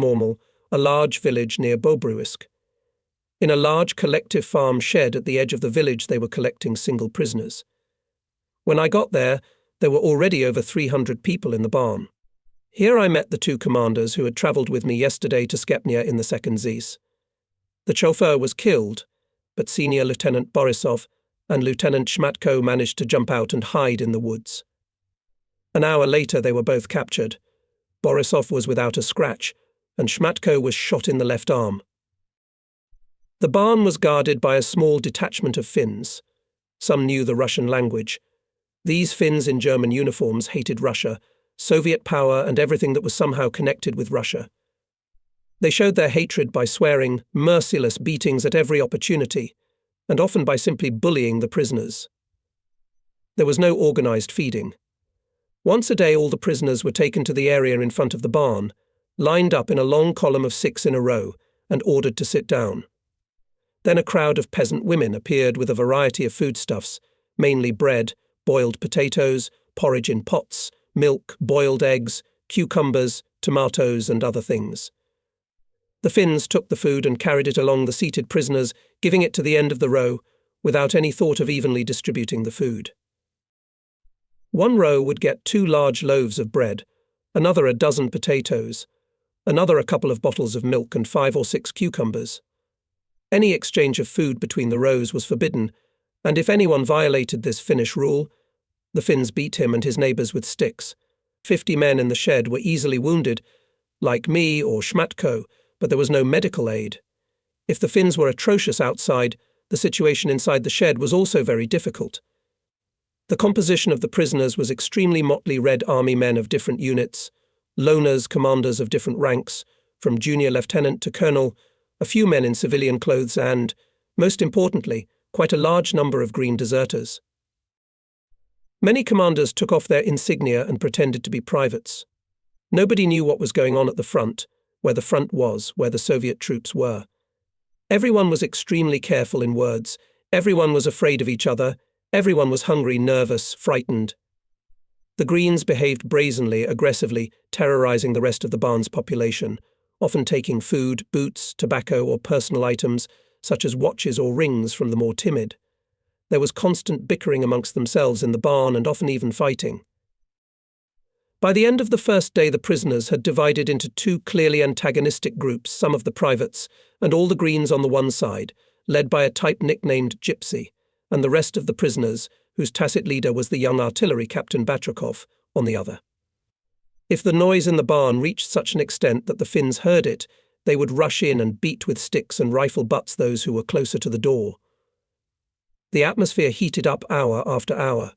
Mormal, a large village near Bobruisk. In a large collective farm shed at the edge of the village they were collecting single prisoners. When I got there were already over 300 people in the barn. Here I met the two commanders who had travelled with me yesterday to Skepnia in the 2nd Zis. The chauffeur was killed, but Senior Lieutenant Borisov and Lieutenant Shmatko managed to jump out and hide in the woods. An hour later they were both captured. Borisov was without a scratch, and Shmatko was shot in the left arm. The barn was guarded by a small detachment of Finns. Some knew the Russian language. These Finns in German uniforms hated Russia, Soviet power and everything that was somehow connected with Russia. They showed their hatred by swearing merciless beatings at every opportunity, and often by simply bullying the prisoners. There was no organized feeding. Once a day all the prisoners were taken to the area in front of the barn, lined up in a long column of 6 in a row, and ordered to sit down. Then a crowd of peasant women appeared with a variety of foodstuffs, mainly bread, boiled potatoes, porridge in pots, milk, boiled eggs, cucumbers, tomatoes, and other things. The Finns took the food and carried it along the seated prisoners, giving it to the end of the row, without any thought of evenly distributing the food. One row would get 2 large loaves of bread, another a dozen potatoes, another a couple of bottles of milk and 5 or 6 cucumbers. Any exchange of food between the rows was forbidden, and if anyone violated this Finnish rule, the Finns beat him and his neighbours with sticks. 50 men in the shed were easily wounded, like me or Shmatko, but there was no medical aid. If the Finns were atrocious outside, the situation inside the shed was also very difficult. The composition of the prisoners was extremely motley Red Army men of different units, loners, commanders of different ranks, from junior lieutenant to colonel, a few men in civilian clothes and, most importantly, quite a large number of green deserters. Many commanders took off their insignia and pretended to be privates. Nobody knew what was going on at the front, where the front was, where the Soviet troops were. Everyone was extremely careful in words, everyone was afraid of each other, everyone was hungry, nervous, frightened. The Greens behaved brazenly, aggressively, terrorizing the rest of the barn's population, often taking food, boots, tobacco or personal items, such as watches or rings from the more timid. There was constant bickering amongst themselves in the barn and often even fighting. By the end of the first day the prisoners had divided into 2 clearly antagonistic groups, some of the privates, and all the Greens on the one side, led by a type nicknamed Gypsy, and the rest of the prisoners, whose tacit leader was the young artillery captain Batrakov, on the other. If the noise in the barn reached such an extent that the Finns heard it, they would rush in and beat with sticks and rifle butts those who were closer to the door. The atmosphere heated up hour after hour.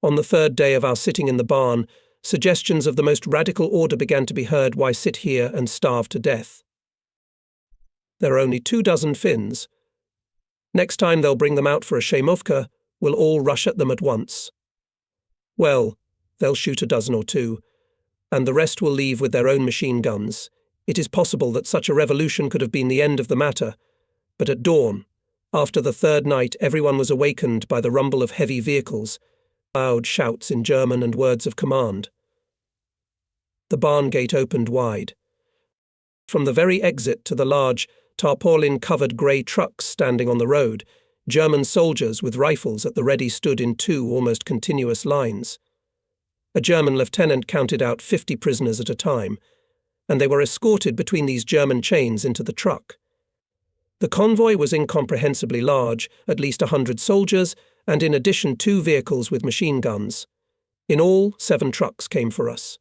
On the 3rd day of our sitting in the barn, suggestions of the most radical order began to be heard: why sit here and starve to death? There are only 24 Finns. Next time they'll bring them out for a Shamovka, we'll all rush at them at once. Well, they'll shoot a dozen or 2, and the rest will leave with their own machine guns. It is possible that such a revolution could have been the end of the matter, but at dawn, after the 3rd night, everyone was awakened by the rumble of heavy vehicles, loud shouts in German and words of command. The barn gate opened wide. From the very exit to the large, tarpaulin-covered grey trucks standing on the road, German soldiers with rifles at the ready stood in 2 almost continuous lines. A German lieutenant counted out 50 prisoners at a time, and they were escorted between these German chains into the truck. The convoy was incomprehensibly large, at least 100 soldiers, and in addition 2 vehicles with machine guns. In all, 7 trucks came for us.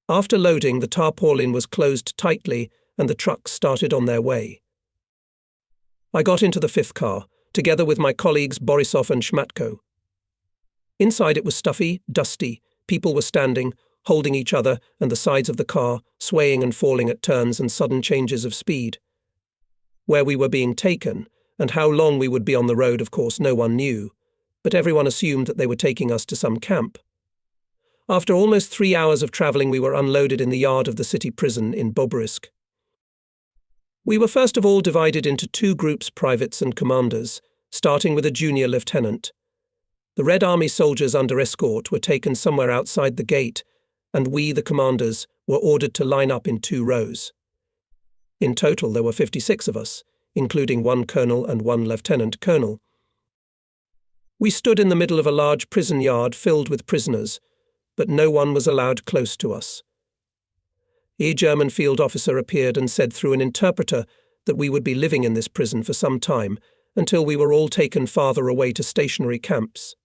After loading, the tarpaulin was closed tightly and the trucks started on their way. I got into the 5th car, together with my colleagues Borisov and Shmatko. Inside it was stuffy, dusty, people were standing, holding each other and the sides of the car, swaying and falling at turns and sudden changes of speed. Where we were being taken, and how long we would be on the road, of course, no one knew, but everyone assumed that they were taking us to some camp. After almost 3 hours of travelling, we were unloaded in the yard of the city prison in Bobruisk. We were first of all divided into 2 groups, privates and commanders, starting with a junior lieutenant. The Red Army soldiers under escort were taken somewhere outside the gate, and we, the commanders, were ordered to line up in 2 rows. In total, there were 56 of us, including 1 colonel and 1 lieutenant colonel. We stood in the middle of a large prison yard filled with prisoners, but no one was allowed close to us. A German field officer appeared and said through an interpreter that we would be living in this prison for some time, until we were all taken farther away to stationary camps.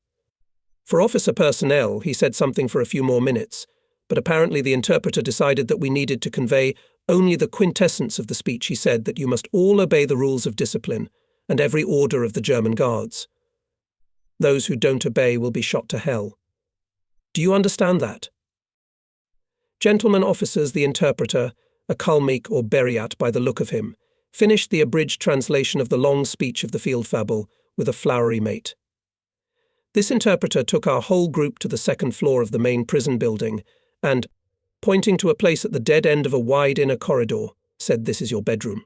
For officer personnel, he said something for a few more minutes, but apparently the interpreter decided that we needed to convey only the quintessence of the speech. He said that you must all obey the rules of discipline and every order of the German guards. Those who don't obey will be shot to hell. Do you understand that? Gentlemen officers, the interpreter, a Kalmyk or Beryat by the look of him, finished the abridged translation of the long speech of the field fable with a flowery mate. This interpreter took our whole group to the 2nd floor of the main prison building and, pointing to a place at the dead end of a wide inner corridor, said, "This is your bedroom."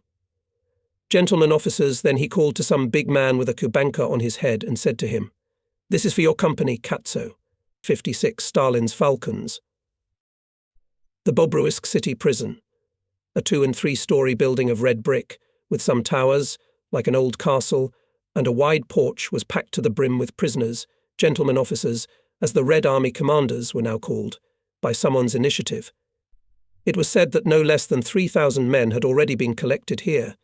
Gentlemen officers, then he called to some big man with a kubanka on his head and said to him, "This is for your company, Katzo, 56 Stalin's Falcons." The Bobruisk city prison, a 2- and 3-story building of red brick, with some towers, like an old castle, and a wide porch, was packed to the brim with prisoners, gentlemen officers, as the Red Army commanders were now called, by someone's initiative. It was said that no less than 3,000 men had already been collected here.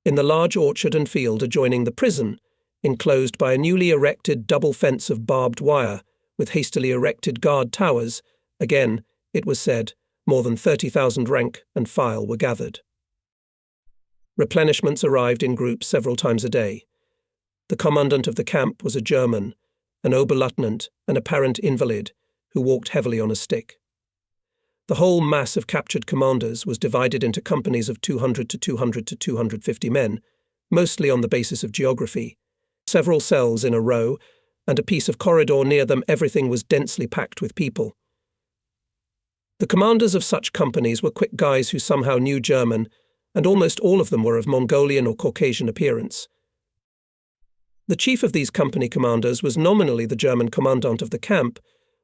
In the large orchard and field adjoining the prison, enclosed by a newly erected double fence of barbed wire, with hastily erected guard towers, again, it was said, more than 30,000 rank and file were gathered. Replenishments arrived in groups several times a day. The commandant of the camp was a German, an Oberleutnant, an apparent invalid, who walked heavily on a stick. The whole mass of captured commanders was divided into companies of 200 to 200 to 250 men, mostly on the basis of geography. Several cells in a row, and a piece of corridor near them, everything was densely packed with people. The commanders of such companies were quick guys who somehow knew German, and almost all of them were of Mongolian or Caucasian appearance. The chief of these company commanders was nominally the German commandant of the camp,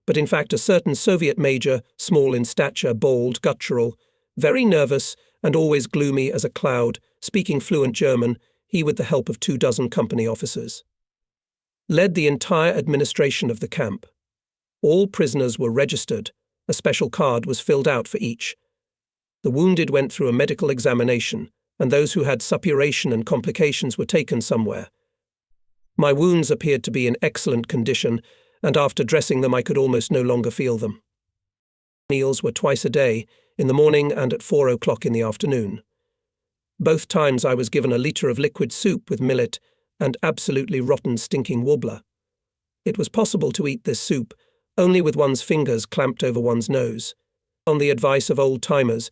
but in fact a certain Soviet major, small in stature, bald, guttural, very nervous, and always gloomy as a cloud, speaking fluent German, he with the help of 24 company officers, led the entire administration of the camp. All prisoners were registered, a special card was filled out for each. The wounded went through a medical examination, and those who had suppuration and complications were taken somewhere. My wounds appeared to be in excellent condition, and after dressing them I could almost no longer feel them. Meals were twice a day, in the morning and at 4 o'clock in the afternoon. Both times I was given a litre of liquid soup with millet and absolutely rotten stinking warbler. It was possible to eat this soup only with one's fingers clamped over one's nose. On the advice of old-timers,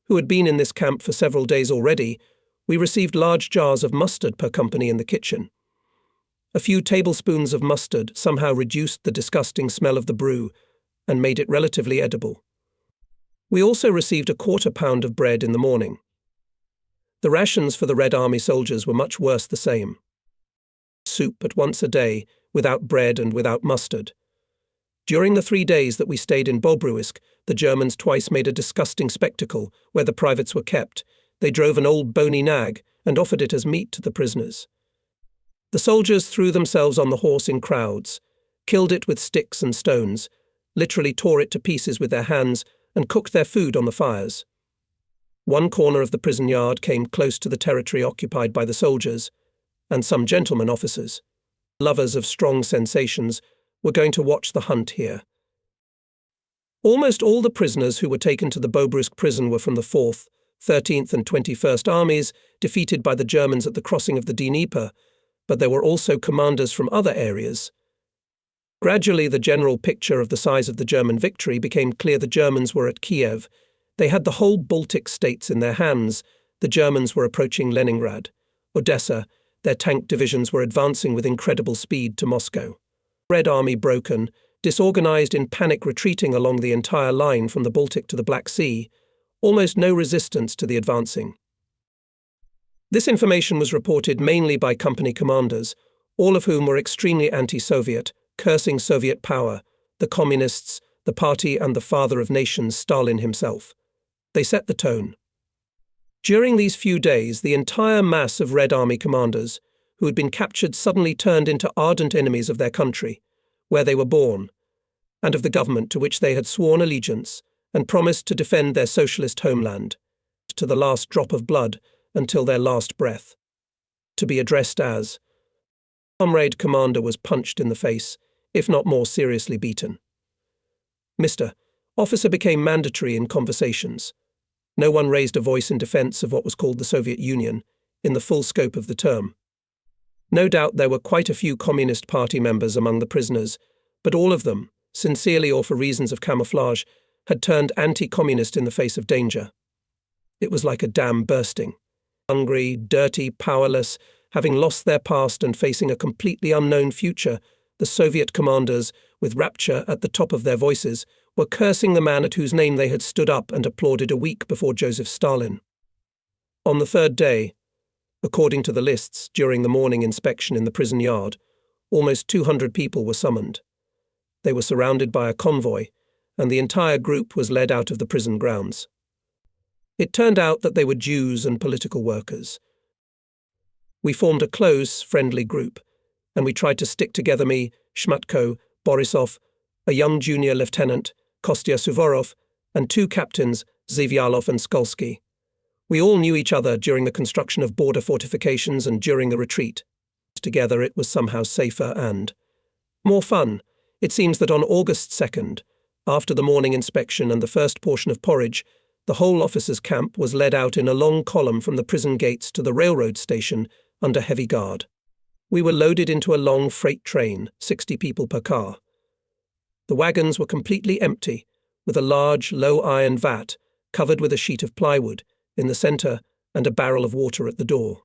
who had been in this camp for several days already, we received large jars of mustard per company in the kitchen. A few tablespoons of mustard somehow reduced the disgusting smell of the brew and made it relatively edible. We also received a quarter pound of bread in the morning. The rations for the Red Army soldiers were much worse the same. Soup at once a day, without bread and without mustard. During the 3 days that we stayed in Bobruisk, the Germans twice made a disgusting spectacle where the privates were kept. They drove an old bony nag and offered it as meat to the prisoners. The soldiers threw themselves on the horse in crowds, killed it with sticks and stones, literally tore it to pieces with their hands, and cooked their food on the fires. One corner of the prison yard came close to the territory occupied by the soldiers, and some gentlemen officers, lovers of strong sensations, were going to watch the hunt here. Almost all the prisoners who were taken to the Bobruisk prison were from the 4th, 13th and 21st Armies, defeated by the Germans at the crossing of the Dnieper, but there were also commanders from other areas. Gradually, the general picture of the size of the German victory became clear. The Germans were at Kiev. They had the whole Baltic states in their hands. The Germans were approaching Leningrad. Odessa, their tank divisions were advancing with incredible speed to Moscow. Red Army broken, disorganized in panic, retreating along the entire line from the Baltic to the Black Sea, almost no resistance to the advancing. This information was reported mainly by company commanders, all of whom were extremely anti-Soviet, cursing Soviet power, the communists, the party and the father of nations, Stalin himself. They set the tone. During these few days, the entire mass of Red Army commanders who had been captured suddenly turned into ardent enemies of their country, where they were born, and of the government to which they had sworn allegiance and promised to defend their socialist homeland, to the last drop of blood until their last breath. To be addressed as comrade commander was punched in the face, if not more seriously beaten. Mr. Officer became mandatory in conversations. No one raised a voice in defense of what was called the Soviet Union, in the full scope of the term. No doubt there were quite a few Communist Party members among the prisoners, but all of them, sincerely or for reasons of camouflage, had turned anti-communist in the face of danger. It was like a dam bursting. Hungry, dirty, powerless, having lost their past and facing a completely unknown future, the Soviet commanders, with rapture at the top of their voices, were cursing the man at whose name they had stood up and applauded a week before Joseph Stalin. On the third day, according to the lists during the morning inspection in the prison yard, almost 200 people were summoned. They were surrounded by a convoy, and the entire group was led out of the prison grounds. It turned out that they were Jews and political workers. We formed a close, friendly group, and we tried to stick together, me, Shmatko, Borisov, a young junior lieutenant, Kostya Suvorov, and two captains, Zivyalov and Skolsky. We all knew each other during the construction of border fortifications and during the retreat. Together it was somehow safer and more fun. It seems that on August 2nd, after the morning inspection and the first portion of porridge, the whole officers' camp was led out in a long column from the prison gates to the railroad station under heavy guard. We were loaded into a long freight train, 60 people per car. The wagons were completely empty, with a large, low-iron vat covered with a sheet of plywood in the centre and a barrel of water at the door.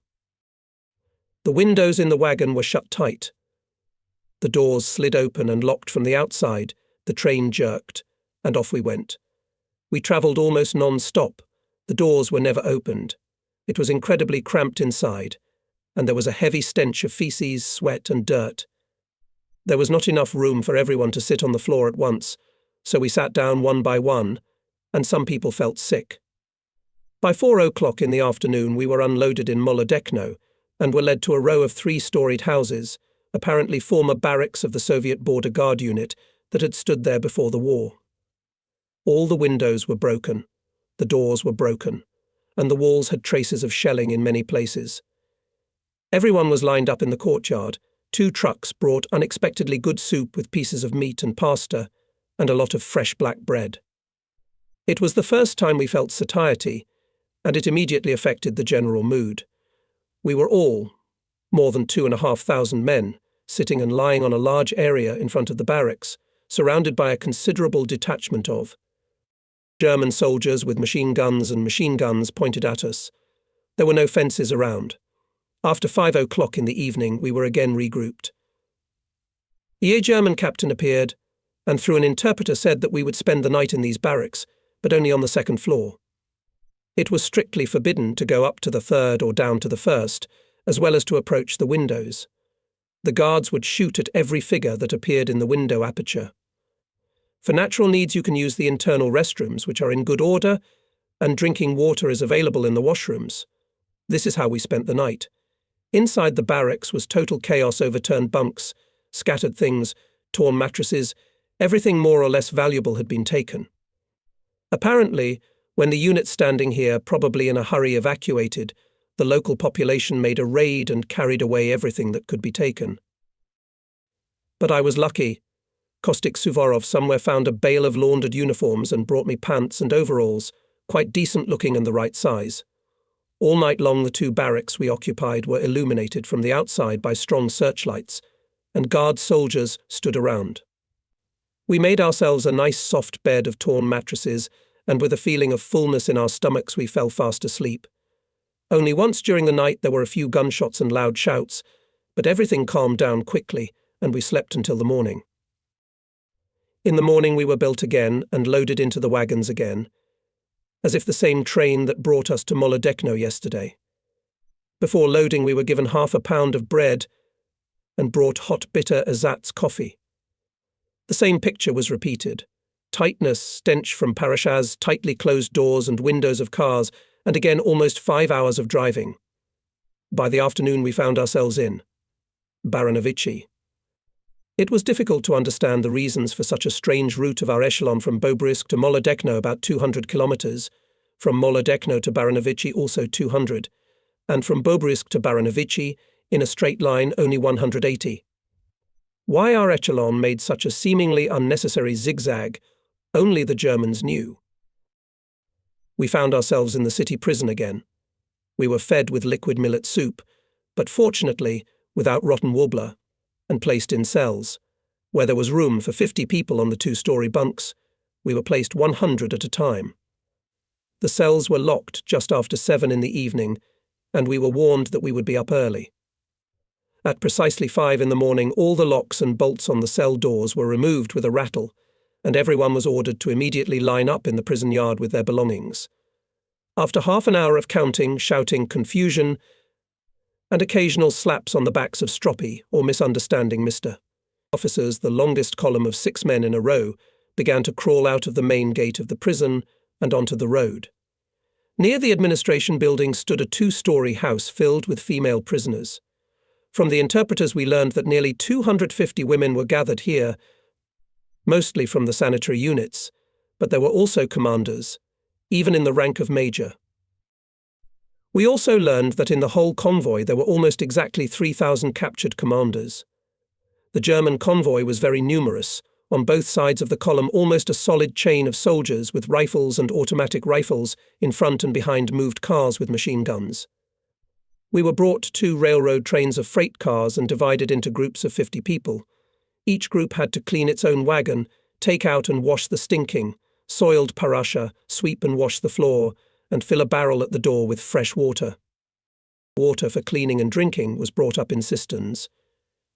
The windows in the wagon were shut tight. The doors slid open and locked from the outside, the train jerked, and off we went. We travelled almost non-stop. The doors were never opened. It was incredibly cramped inside, and there was a heavy stench of feces, sweat, and dirt. There was not enough room for everyone to sit on the floor at once, so we sat down one by one, and some people felt sick. By 4 o'clock in the afternoon we were unloaded in Molodechno and were led to a row of 3-storied houses, apparently former barracks of the Soviet Border Guard unit that had stood there before the war. All the windows were broken, the doors were broken, and the walls had traces of shelling in many places. Everyone was lined up in the courtyard. 2 trucks brought unexpectedly good soup with pieces of meat and pasta, and a lot of fresh black bread. It was the first time we felt satiety, and it immediately affected the general mood. We were all, more than 2,500 men, sitting and lying on a large area in front of the barracks, surrounded by a considerable detachment of German soldiers with machine guns and machine guns pointed at us. There were no fences around. After 5 o'clock in the evening, we were again regrouped. A German captain appeared, and through an interpreter said that we would spend the night in these barracks, but only on the 2nd floor. It was strictly forbidden to go up to the 3rd or down to the 1st, as well as to approach the windows. The guards would shoot at every figure that appeared in the window aperture. For natural needs you can use the internal restrooms, which are in good order, and drinking water is available in the washrooms. This is how we spent the night. Inside the barracks was total chaos: overturned bunks, scattered things, torn mattresses. Everything more or less valuable had been taken. Apparently, when the unit standing here, probably in a hurry, evacuated, the local population made a raid and carried away everything that could be taken. But I was lucky. Kostik Suvorov somewhere found a bale of laundered uniforms and brought me pants and overalls, quite decent looking and the right size. All night long the 2 barracks we occupied were illuminated from the outside by strong searchlights, and guard soldiers stood around. We made ourselves a nice soft bed of torn mattresses, and with a feeling of fullness in our stomachs we fell fast asleep. Only once during the night there were a few gunshots and loud shouts, but everything calmed down quickly, and we slept until the morning. In the morning we were built again and loaded into the wagons again, as if the same train that brought us to Molodechno yesterday. Before loading we were given half a pound of bread and brought hot bitter ersatz coffee. The same picture was repeated. tightness, stench from parashas, tightly closed doors and windows of cars, and again almost 5 hours of driving. By the afternoon we found ourselves in WWII. It was difficult to understand the reasons for such a strange route of our echelon from Bobruisk to Molodechno, about 200 kilometers, from Molodechno to WWII also 200, and from Bobruisk to WWII in a straight line only 180. Why our echelon made such a seemingly unnecessary zigzag, only the Germans knew. We found ourselves in the city prison again. We were fed with liquid millet soup, but fortunately without rotten warbler, and placed in cells. Where there was room for 50 people on the 2-story bunks, we were placed 100 at a time. The cells were locked just after 7 in the evening, and we were warned that we would be up early. At precisely 5 in the morning, all the locks and bolts on the cell doors were removed with a rattle, and everyone was ordered to immediately line up in the prison yard with their belongings. After half an hour of counting, shouting, confusion, and occasional slaps on the backs of stroppy or misunderstanding Mr. Officers, the longest column of 6 men in a row began to crawl out of the main gate of the prison and onto the road. Near the administration building stood a 2-story house filled with female prisoners. From the interpreters we learned that nearly 250 women were gathered here, mostly from the sanitary units, but there were also commanders, even in the rank of major. We also learned that in the whole convoy there were almost exactly 3,000 captured commanders. The German convoy was very numerous, on both sides of the column almost a solid chain of soldiers with rifles and automatic rifles in front and behind moved cars with machine guns. We were brought 2 railroad trains of freight cars and divided into groups of 50 people. Each group had to clean its own wagon, take out and wash the stinking, soiled parasha, sweep and wash the floor, and fill a barrel at the door with fresh water. Water for cleaning and drinking was brought up in cisterns.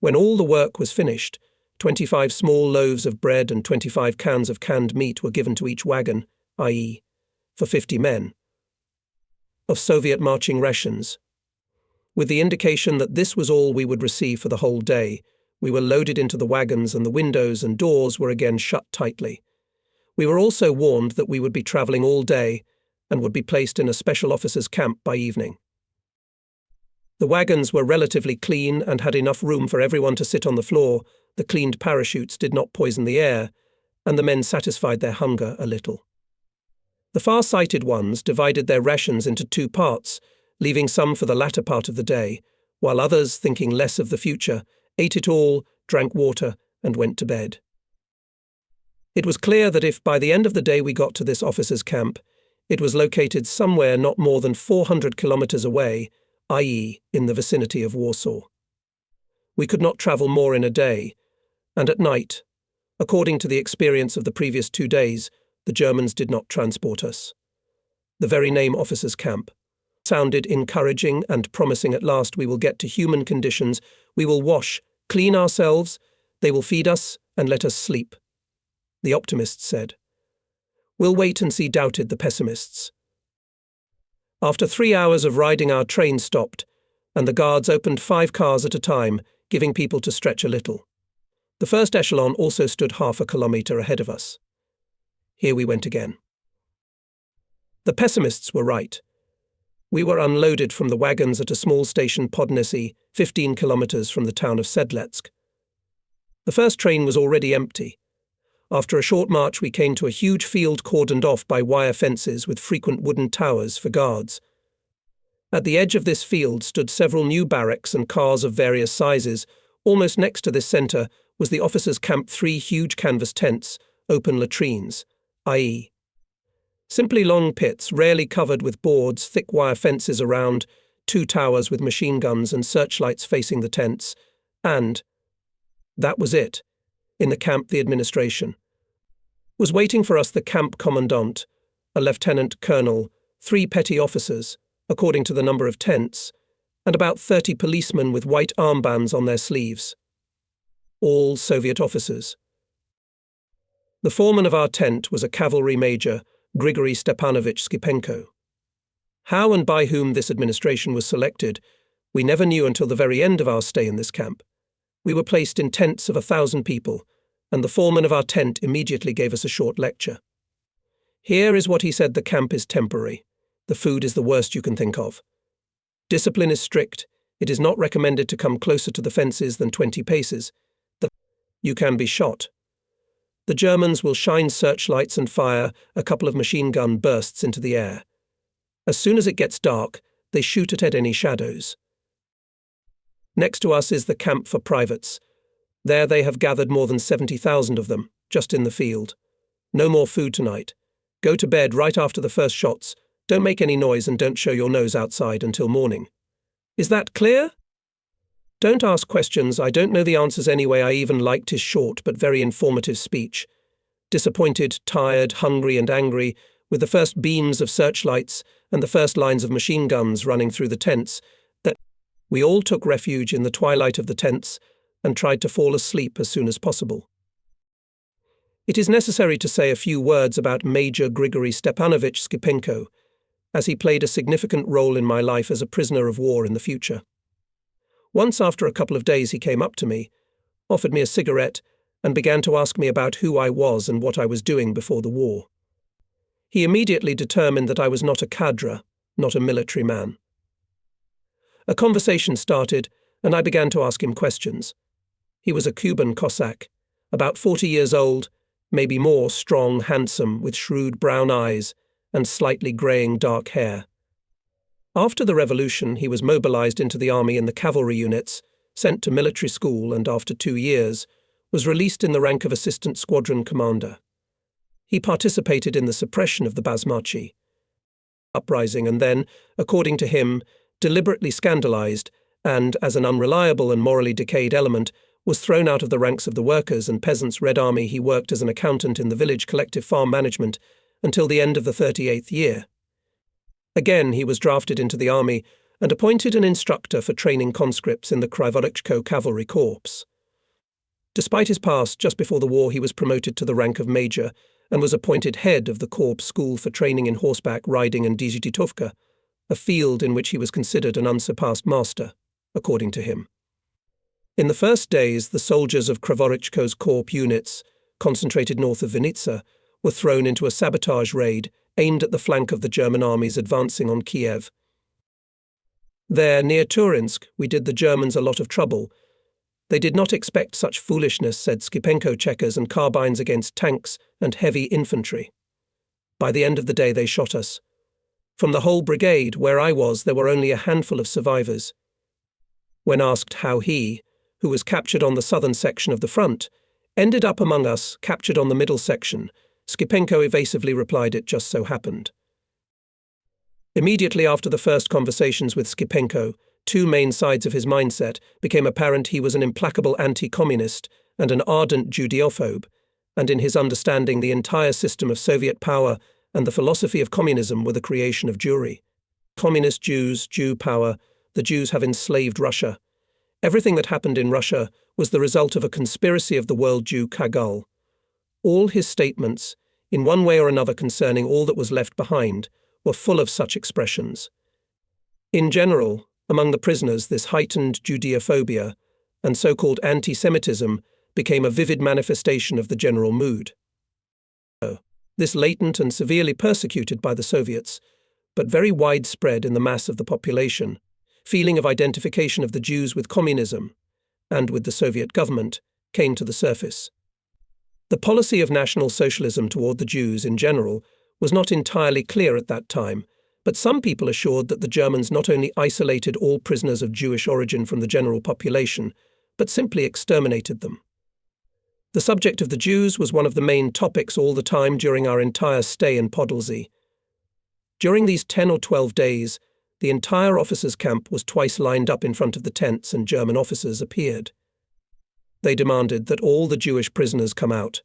When all the work was finished, 25 small loaves of bread and 25 cans of canned meat were given to each wagon, i.e., for 50 men, of Soviet marching rations. With the indication that this was all we would receive for the whole day, we were loaded into the wagons and the windows and doors were again shut tightly. We were also warned that we would be travelling all day and would be placed in a special officers' camp by evening. The wagons were relatively clean and had enough room for everyone to sit on the floor. The cleaned parachutes did not poison the air, and the men satisfied their hunger a little. The far-sighted ones divided their rations into 2 parts, leaving some for the latter part of the day, while others, thinking less of the future, ate it all, drank water, and went to bed. It was clear that if by the end of the day we got to this officers' camp, it was located somewhere not more than 400 kilometers away, i.e., in the vicinity of Warsaw. We could not travel more in a day, and at night, according to the experience of the previous 2 days, the Germans did not transport us. The very name officers' camp sounded encouraging and promising. At last we will get to human conditions, we will wash, clean ourselves, they will feed us and let us sleep. The optimists said. We'll wait and see, doubted the pessimists. After 3 hours of riding, our train stopped, and the guards opened 5 cars at a time, giving people to stretch a little. The first echelon also stood half a kilometre ahead of us. Here we went again. The pessimists were right. We were unloaded from the wagons at a small station Podnesy, 15 kilometres from the town of Sedletsk. The first train was already empty. After a short march we came to a huge field cordoned off by wire fences with frequent wooden towers for guards. At the edge of this field stood several new barracks and cars of various sizes. Almost next to this centre was the officers' camp, 3 huge canvas tents, open latrines, i.e., simply long pits, rarely covered with boards, thick wire fences around, 2 towers with machine guns and searchlights facing the tents, and that was it. In the camp, the administration was waiting for us: the camp commandant, a lieutenant colonel, 3 petty officers, according to the number of tents, and about 30 policemen with white armbands on their sleeves. All Soviet officers. The foreman of our tent was a cavalry major, Grigory Stepanovich Skipenko. How and by whom this administration was selected, we never knew until the very end of our stay in this camp. We were placed in tents of 1,000 people, and the foreman of our tent immediately gave us a short lecture. Here is what he said: the camp is temporary. The food is the worst you can think of. Discipline is strict. It is not recommended to come closer to the fences than 20 paces. You can be shot. The Germans will shine searchlights and fire a couple of machine gun bursts into the air. As soon as it gets dark, they shoot at any shadows. Next to us is the camp for privates. There they have gathered more than 70,000 of them, just in the field. No more food tonight. Go to bed right after the first shots. Don't make any noise and don't show your nose outside until morning. Is that clear? Don't ask questions. I don't know the answers anyway. I even liked his short but very informative speech. Disappointed, tired, hungry and angry, with the first beams of searchlights and the first lines of machine guns running through the tents, that we all took refuge in the twilight of the tents and tried to fall asleep as soon as possible. It is necessary to say a few words about Major Grigory Stepanovich Skipenko, as he played a significant role in my life as a prisoner of war in the future. Once after a couple of days he came up to me, offered me a cigarette, and began to ask me about who I was and what I was doing before the war. He immediately determined that I was not a cadre, not a military man. A conversation started, and I began to ask him questions. He was a Cuban Cossack, about 40 years old, maybe more, strong, handsome, with shrewd brown eyes and slightly greying dark hair. After the revolution, he was mobilized into the army in the cavalry units, sent to military school, and after 2 years, was released in the rank of assistant squadron commander. He participated in the suppression of the Basmachi uprising and then, according to him, deliberately scandalized and, as an unreliable and morally decayed element, was thrown out of the ranks of the workers' and peasants' Red Army. He worked as an accountant in the village collective farm management until the end of the 38th year. Again, he was drafted into the army and appointed an instructor for training conscripts in the Krivorichko Cavalry Corps. Despite his past, just before the war he was promoted to the rank of major and was appointed head of the Corps School for Training in Horseback Riding and Dizhitovka, a field in which he was considered an unsurpassed master, according to him. In the first days, the soldiers of Krivorichko's Corps units, concentrated north of Vinitsa, were thrown into a sabotage raid aimed at the flank of the German armies advancing on Kiev. There, near Turinsk, we did the Germans a lot of trouble. They did not expect such foolishness, said Skipenko, checkers and carbines against tanks and heavy infantry. By the end of the day they shot us. From the whole brigade, where I was, there were only a handful of survivors. When asked how he, who was captured on the southern section of the front, ended up among us, captured on the middle section, Skipenko evasively replied, "It just so happened." Immediately after the first conversations with Skipenko, two main sides of his mindset became apparent. He was an implacable anti-communist and an ardent Judeophobe, and in his understanding the entire system of Soviet power and the philosophy of communism were the creation of Jewry. Communist Jews, Jew power, the Jews have enslaved Russia. Everything that happened in Russia was the result of a conspiracy of the world Jew Kagul. All his statements, in one way or another concerning all that was left behind, were full of such expressions. In general, among the prisoners, this heightened Judeophobia and so-called anti-Semitism became a vivid manifestation of the general mood. This latent and severely persecuted by the Soviets, but very widespread in the mass of the population, feeling of identification of the Jews with communism and with the Soviet government came to the surface. The policy of National Socialism toward the Jews in general was not entirely clear at that time, but some people assured that the Germans not only isolated all prisoners of Jewish origin from the general population, but simply exterminated them. The subject of the Jews was one of the main topics all the time during our entire stay in Podolsy. During these 10 or 12 days, the entire officers' camp was twice lined up in front of the tents and German officers appeared. They demanded that all the Jewish prisoners come out.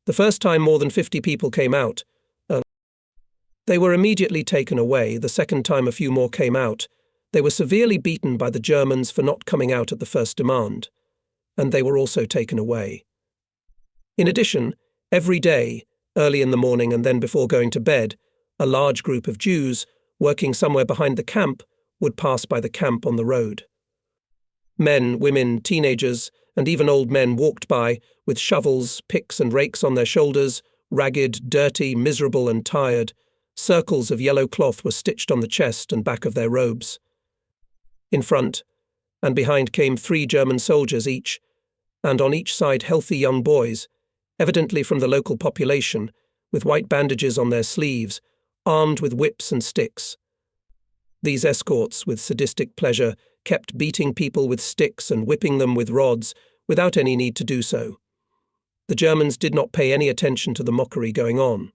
The first time more than 50 people came out. They were immediately taken away. The second time a few more came out. They were severely beaten by the Germans for not coming out at the first demand, and they were also taken away. In addition, every day, early in the morning and then before going to bed, a large group of Jews, working somewhere behind the camp, would pass by the camp on the road. Men, women, teenagers, and even old men walked by, with shovels, picks and rakes on their shoulders, ragged, dirty, miserable and tired. Circles of yellow cloth were stitched on the chest and back of their robes. In front and behind came 3 German soldiers each, and on each side healthy young boys, evidently from the local population, with white bandages on their sleeves, armed with whips and sticks. These escorts, with sadistic pleasure, kept beating people with sticks and whipping them with rods, without any need to do so. The Germans did not pay any attention to the mockery going on.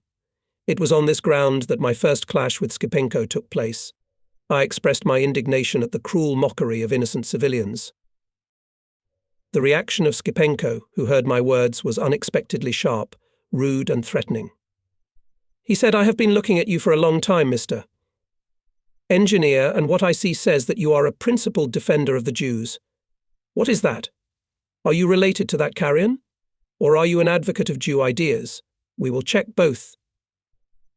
It was on this ground that my first clash with Skipenko took place. I expressed my indignation at the cruel mockery of innocent civilians. The reaction of Skipenko, who heard my words, was unexpectedly sharp, rude and threatening. He said, "I have been looking at you for a long time, Mr. Engineer, and what I see says that you are a principled defender of the Jews. What is that? Are you related to that carrion? Or are you an advocate of Jew ideas? We will check both.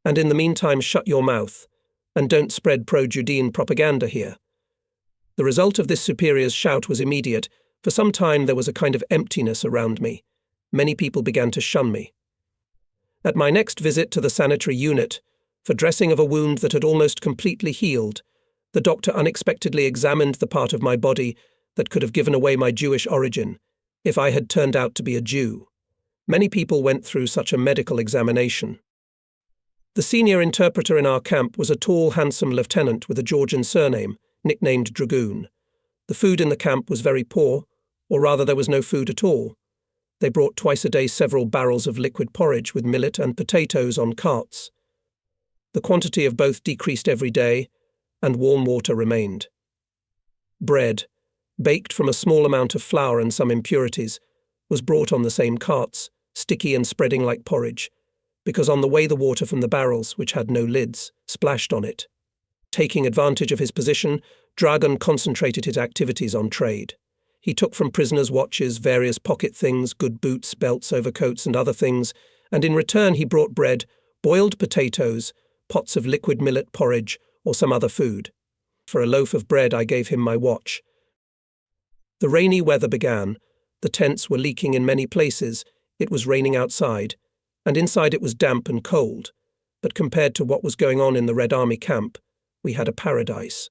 And in the meantime, shut your mouth, and don't spread pro-Judean propaganda here." The result of this superior's shout was immediate. For some time there was a kind of emptiness around me. Many people began to shun me. At my next visit to the sanitary unit, for dressing of a wound that had almost completely healed, the doctor unexpectedly examined the part of my body that could have given away my Jewish origin, if I had turned out to be a Jew. Many people went through such a medical examination. The senior interpreter in our camp was a tall, handsome lieutenant with a Georgian surname, nicknamed Dragoon. The food in the camp was very poor, or rather there was no food at all. They brought twice a day several barrels of liquid porridge with millet and potatoes on carts. The quantity of both decreased every day, and warm water remained. Bread, baked from a small amount of flour and some impurities, was brought on the same carts, sticky and spreading like porridge, because on the way the water from the barrels, which had no lids, splashed on it. Taking advantage of his position, Dragan concentrated his activities on trade. He took from prisoners' watches, various pocket things, good boots, belts, overcoats, and other things, and in return he brought bread, boiled potatoes, pots of liquid millet porridge, or some other food. For a loaf of bread I gave him my watch. The rainy weather began. The tents were leaking in many places. It was raining outside, and inside it was damp and cold. But compared to what was going on in the Red Army camp, we had a paradise.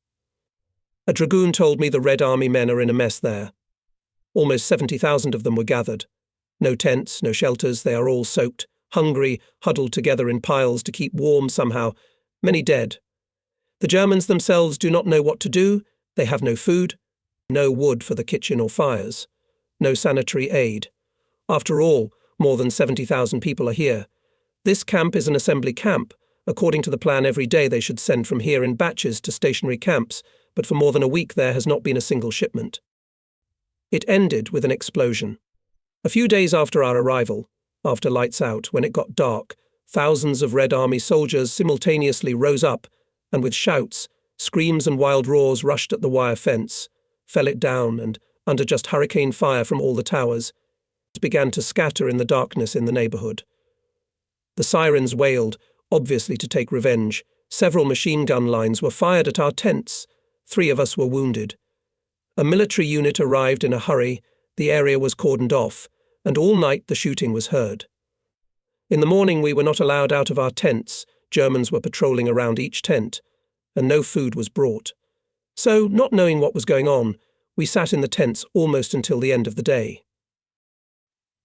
A dragoon told me the Red Army men are in a mess there. Almost 70,000 of them were gathered. No tents, no shelters, they are all soaked, hungry, huddled together in piles to keep warm somehow, many dead. The Germans themselves do not know what to do. They have no food, no wood for the kitchen or fires, no sanitary aid. After all, more than 70,000 people are here. This camp is an assembly camp. According to the plan, every day they should send from here in batches to stationary camps, but for more than a week there has not been a single shipment. It ended with an explosion. A few days after our arrival, after lights out, when it got dark, thousands of Red Army soldiers simultaneously rose up and with shouts, screams and wild roars rushed at the wire fence, fell it down and, under just hurricane fire from all the towers, began to scatter in the darkness in the neighborhood. The sirens wailed, obviously to take revenge. Several machine gun lines were fired at our tents. 3 of us were wounded. A military unit arrived in a hurry. The area was cordoned off, and all night the shooting was heard. In the morning we were not allowed out of our tents. Germans were patrolling around each tent, and no food was brought. So, not knowing what was going on, we sat in the tents almost until the end of the day.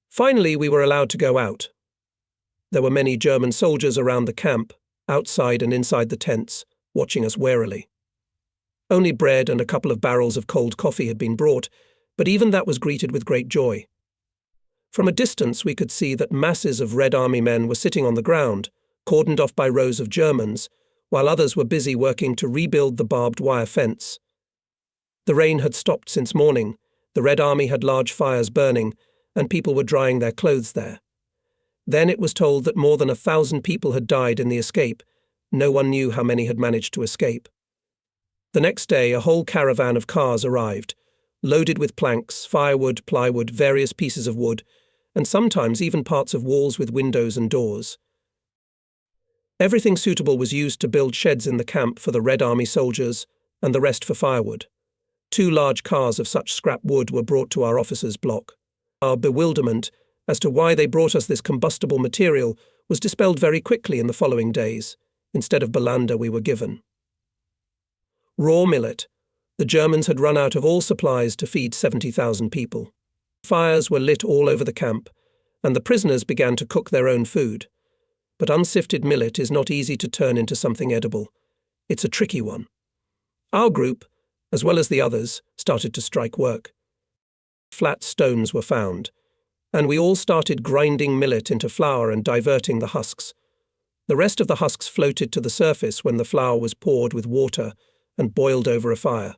Finally, we were allowed to go out. There were many German soldiers around the camp, outside and inside the tents, watching us warily. Only bread and a couple of barrels of cold coffee had been brought, but even that was greeted with great joy. From a distance we could see that masses of Red Army men were sitting on the ground, cordoned off by rows of Germans, while others were busy working to rebuild the barbed wire fence. The rain had stopped since morning, the Red Army had large fires burning, and people were drying their clothes there. Then it was told that more than 1,000 people had died in the escape. No one knew how many had managed to escape. The next day a whole caravan of cars arrived, loaded with planks, firewood, plywood, various pieces of wood, and sometimes even parts of walls with windows and doors. Everything suitable was used to build sheds in the camp for the Red Army soldiers, and the rest for firewood. 2 large cars of such scrap wood were brought to our officers' block. Our bewilderment as to why they brought us this combustible material was dispelled very quickly in the following days, instead of Belander we were given. Raw millet. The Germans had run out of all supplies to feed 70,000 people. Fires were lit all over the camp, and the prisoners began to cook their own food. But unsifted millet is not easy to turn into something edible. It's a tricky one. Our group, as well as the others, started to strike work. Flat stones were found, and we all started grinding millet into flour and diverting the husks. The rest of the husks floated to the surface when the flour was poured with water and boiled over a fire.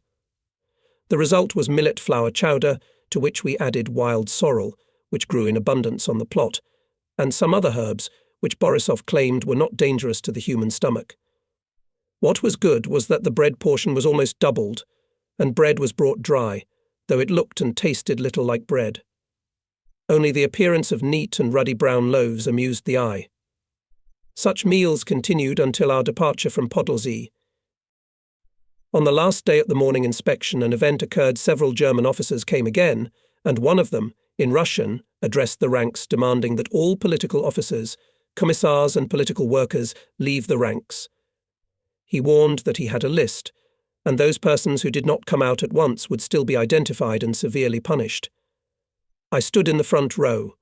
The result was millet flour chowder, to which we added wild sorrel, which grew in abundance on the plot, and some other herbs, which Borisov claimed were not dangerous to the human stomach. What was good was that the bread portion was almost doubled, and bread was brought dry, though it looked and tasted little like bread. Only the appearance of neat and ruddy brown loaves amused the eye. Such meals continued until our departure from WWII. On the last day at the morning inspection, an event occurred. Several German officers came again, and one of them, in Russian, addressed the ranks demanding that all political officers, commissars and political workers leave the ranks. He warned that he had a list, and those persons who did not come out at once would still be identified and severely punished. I stood in the front row,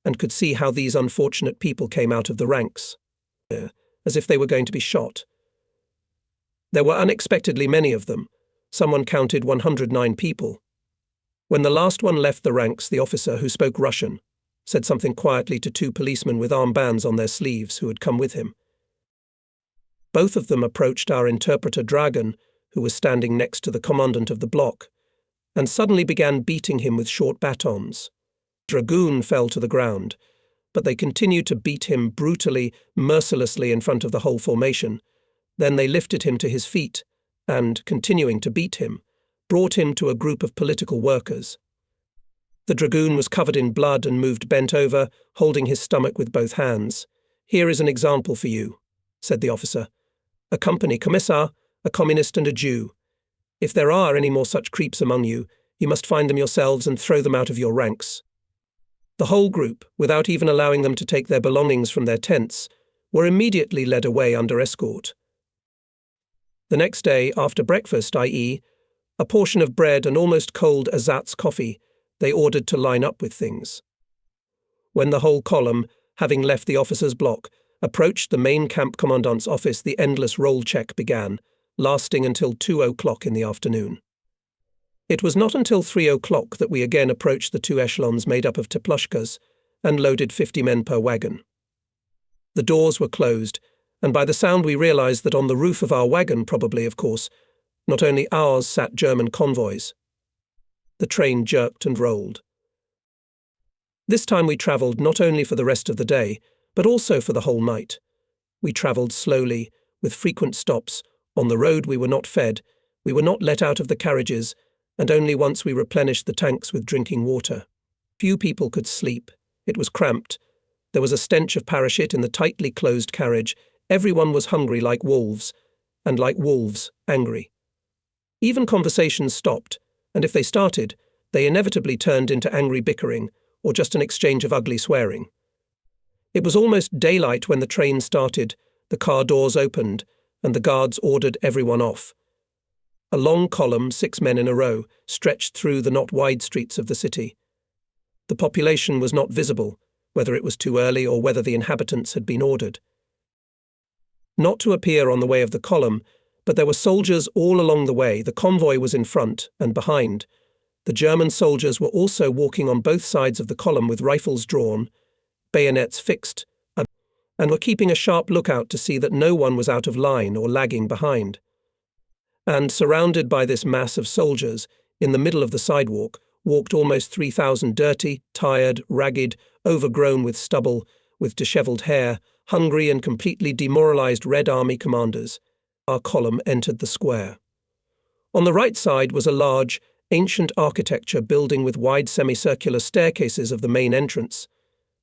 and could see how these unfortunate people came out of the ranks, as if they were going to be shot. There were unexpectedly many of them. Someone counted 109 people. When the last one left the ranks, the officer, who spoke Russian, said something quietly to two policemen with armbands on their sleeves who had come with him. Both of them approached our interpreter Dragan, who was standing next to the commandant of the block, and suddenly began beating him with short batons. Dragoon fell to the ground, but they continued to beat him brutally, mercilessly in front of the whole formation. Then they lifted him to his feet and, continuing to beat him, brought him to a group of political workers. The dragoon was covered in blood and moved bent over, holding his stomach with both hands. "Here is an example for you," said the officer. "A company commissar, a communist and a Jew. If there are any more such creeps among you, you must find them yourselves and throw them out of your ranks." The whole group, without even allowing them to take their belongings from their tents, were immediately led away under escort. The next day, after breakfast, i.e., a portion of bread and almost cold ersatz coffee, they ordered to line up with things. When the whole column, having left the officers' block, approached the main camp commandant's office, the endless roll check began, lasting until 2 o'clock in the afternoon. It was not until 3 o'clock that we again approached the two echelons made up of teplushkas and loaded 50 men per wagon. The doors were closed, and by the sound we realized that on the roof of our wagon, probably, of course, not only ours, sat German convoys. The train jerked and rolled. This time we travelled not only for the rest of the day, but also for the whole night. We travelled slowly, with frequent stops. On the road we were not fed, we were not let out of the carriages, and only once we replenished the tanks with drinking water. Few people could sleep. It was cramped. There was a stench of parachute in the tightly closed carriage. Everyone was hungry like wolves, and like wolves, angry. Even conversations stopped, and if they started, they inevitably turned into angry bickering, or just an exchange of ugly swearing. It was almost daylight when the train started, the car doors opened, and the guards ordered everyone off. A long column, 6 men in a row, stretched through the not wide streets of the city. The population was not visible, whether it was too early or whether the inhabitants had been ordered. Not to appear on the way of the column, but there were soldiers all along the way. The convoy was in front and behind. The German soldiers were also walking on both sides of the column with rifles drawn, bayonets fixed, and were keeping a sharp lookout to see that no one was out of line or lagging behind. And, surrounded by this mass of soldiers, in the middle of the sidewalk, walked almost 3,000 dirty, tired, ragged, overgrown with stubble, with dishevelled hair, hungry and completely demoralized Red Army commanders. Our column entered the square. On the right side was a large, ancient architecture building with wide semicircular staircases of the main entrance.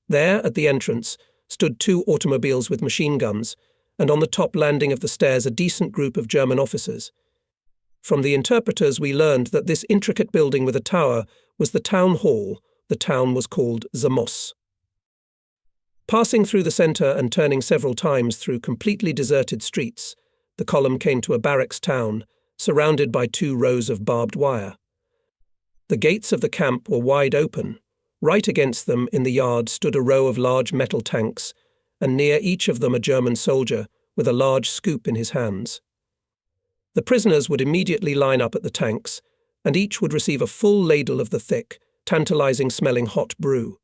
There, at the entrance, stood 2 automobiles with machine guns, and on the top landing of the stairs a decent group of German officers. From the interpreters we learned that this intricate building with a tower was the town hall, the town was called Zamos. Passing through the centre and turning several times through completely deserted streets, the column came to a barracks town, surrounded by 2 rows of barbed wire. The gates of the camp were wide open. Right against them in the yard stood a row of large metal tanks, and near each of them a German soldier with a large scoop in his hands. The prisoners would immediately line up at the tanks, and each would receive a full ladle of the thick, tantalizing-smelling hot brew.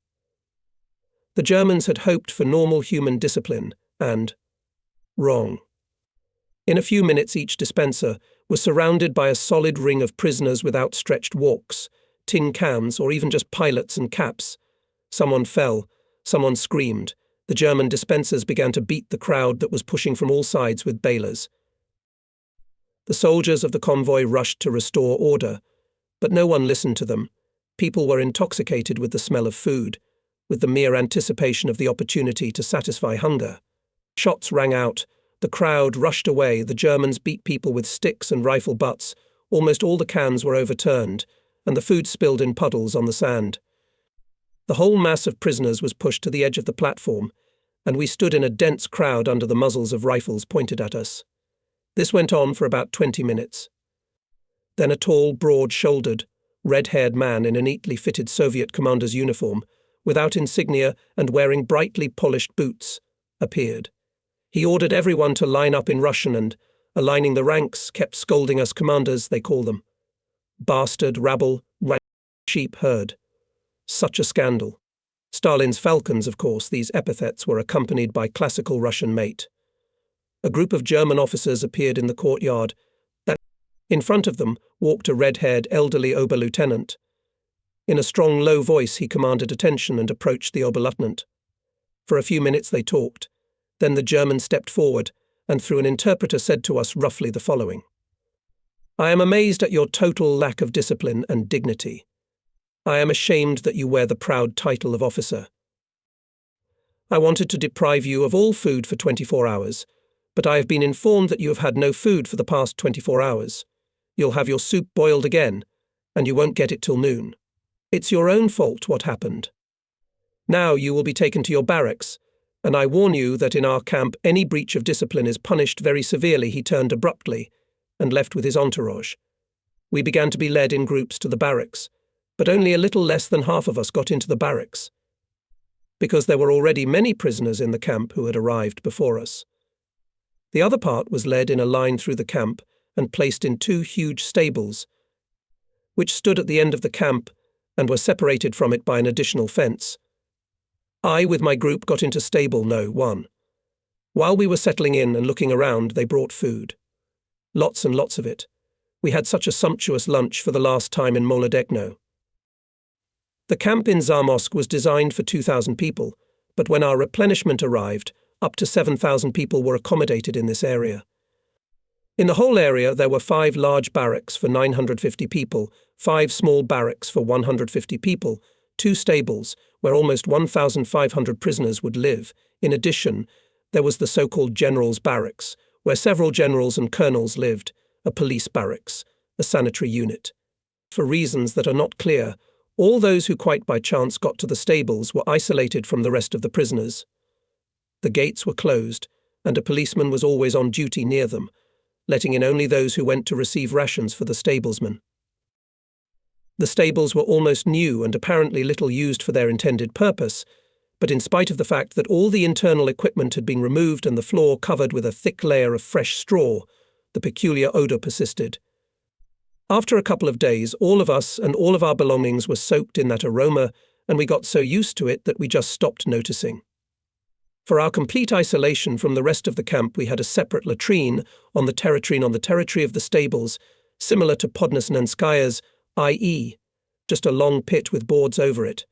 The Germans had hoped for normal human discipline, and wrong. In a few minutes each dispenser was surrounded by a solid ring of prisoners with outstretched walks, tin cans, or even just pilots and caps. Someone fell, someone screamed. The German dispensers began to beat the crowd that was pushing from all sides with balers. The soldiers of the convoy rushed to restore order, but no one listened to them. People were intoxicated with the smell of food, with the mere anticipation of the opportunity to satisfy hunger. Shots rang out. The crowd rushed away. The Germans beat people with sticks and rifle butts. Almost all the cans were overturned, and the food spilled in puddles on the sand. The whole mass of prisoners was pushed to the edge of the platform, and we stood in a dense crowd under the muzzles of rifles pointed at us. This went on for about 20 minutes. Then a tall, broad-shouldered, red-haired man in a neatly fitted Soviet commander's uniform, without insignia and wearing brightly polished boots, appeared. He ordered everyone to line up in Russian and, aligning the ranks, kept scolding us commanders, they call them. Bastard, rabble, sheep herd. Such a scandal. Stalin's falcons, of course, these epithets were accompanied by classical Russian mate. A group of German officers appeared in the courtyard. In front of them walked a red-haired elderly Oberlieutenant. In a strong, low voice he commanded attention and approached the Oberleutnant. For a few minutes they talked. Then the German stepped forward and through an interpreter said to us roughly the following. I am amazed at your total lack of discipline and dignity. I am ashamed that you wear the proud title of officer. I wanted to deprive you of all food for 24 hours, but I have been informed that you have had no food for the past 24 hours. You'll have your soup boiled again, and you won't get it till noon. It's your own fault what happened. Now you will be taken to your barracks, and I warn you that in our camp any breach of discipline is punished very severely. He turned abruptly and left with his entourage. We began to be led in groups to the barracks, but only a little less than half of us got into the barracks, because there were already many prisoners in the camp who had arrived before us. The other part was led in a line through the camp and placed in 2 huge stables, which stood at the end of the camp and were separated from it by an additional fence. I, with my group, got into stable No. 1. While we were settling in and looking around, they brought food. Lots and lots of it. We had such a sumptuous lunch for the last time in Molodechno. The camp in Zamos was designed for 2,000 people, but when our replenishment arrived, up to 7,000 people were accommodated in this area. In the whole area there were 5 large barracks for 950 people, 5 small barracks for 150 people, 2 stables where almost 1,500 prisoners would live. In addition, there was the so-called generals' barracks, where several generals and colonels lived, a police barracks, a sanitary unit. For reasons that are not clear, all those who quite by chance got to the stables were isolated from the rest of the prisoners. The gates were closed, and a policeman was always on duty near them, letting in only those who went to receive rations for the stablesmen. The stables were almost new and apparently little used for their intended purpose, but in spite of the fact that all the internal equipment had been removed and the floor covered with a thick layer of fresh straw, the peculiar odour persisted. After a couple of days, all of us and all of our belongings were soaked in that aroma, and we got so used to it that we just stopped noticing. For our complete isolation from the rest of the camp, we had a separate latrine on the territory of the stables, similar to Podnesnenskaya's, i.e., just a long pit with boards over it.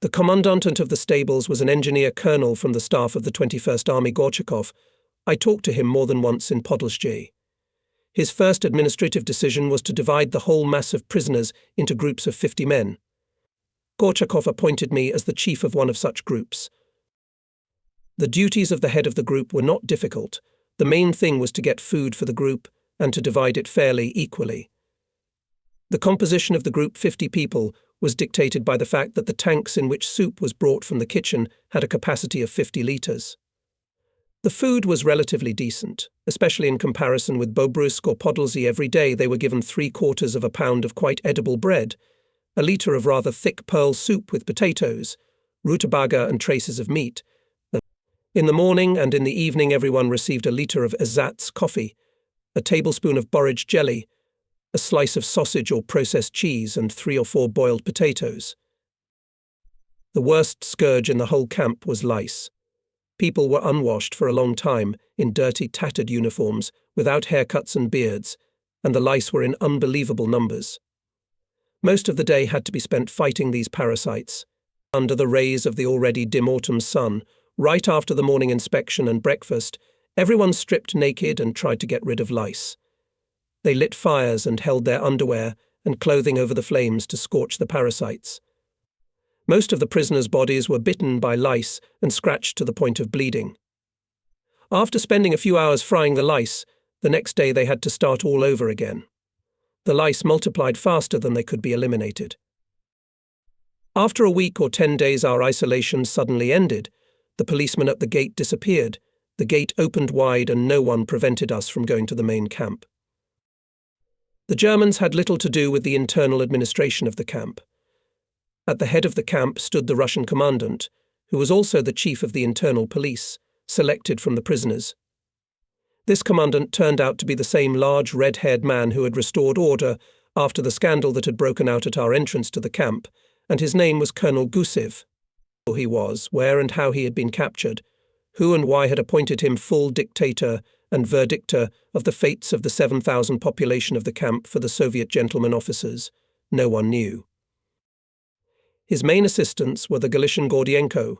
The commandant of the stables was an engineer colonel from the staff of the 21st Army Gorchakov. I talked to him more than once in Podolzhye. His first administrative decision was to divide the whole mass of prisoners into groups of 50 men. Gorchakov appointed me as the chief of one of such groups. The duties of the head of the group were not difficult. The main thing was to get food for the group and to divide it fairly, equally. The composition of the group, 50 people, was dictated by the fact that the tanks in which soup was brought from the kitchen had a capacity of 50 litres. The food was relatively decent, especially in comparison with Bobruisk or Podolsy. Every day they were given 3/4 of a pound of quite edible bread, a litre of rather thick pearl soup with potatoes, rutabaga and traces of meat. In the morning and in the evening everyone received a litre of ersatz coffee, a tablespoon of borage jelly, a slice of sausage or processed cheese and 3 or 4 boiled potatoes. The worst scourge in the whole camp was lice. People were unwashed for a long time, in dirty, tattered uniforms, without haircuts and beards, and the lice were in unbelievable numbers. Most of the day had to be spent fighting these parasites. Under the rays of the already dim autumn sun, right after the morning inspection and breakfast, everyone stripped naked and tried to get rid of lice. They lit fires and held their underwear and clothing over the flames to scorch the parasites. Most of the prisoners' bodies were bitten by lice and scratched to the point of bleeding. After spending a few hours frying the lice, the next day they had to start all over again. The lice multiplied faster than they could be eliminated. After a week or 10 days our isolation suddenly ended. The policeman at the gate disappeared. The gate opened wide and no one prevented us from going to the main camp. The Germans had little to do with the internal administration of the camp. At the head of the camp stood the Russian commandant, who was also the chief of the internal police, selected from the prisoners. This commandant turned out to be the same large red-haired man who had restored order after the scandal that had broken out at our entrance to the camp, and his name was Colonel Gusev. Who he was, where and how he had been captured, who and why had appointed him full dictator and verdictor of the fates of the 7,000 population of the camp for the Soviet gentlemen officers, no one knew. His main assistants were the Galician Gordienko,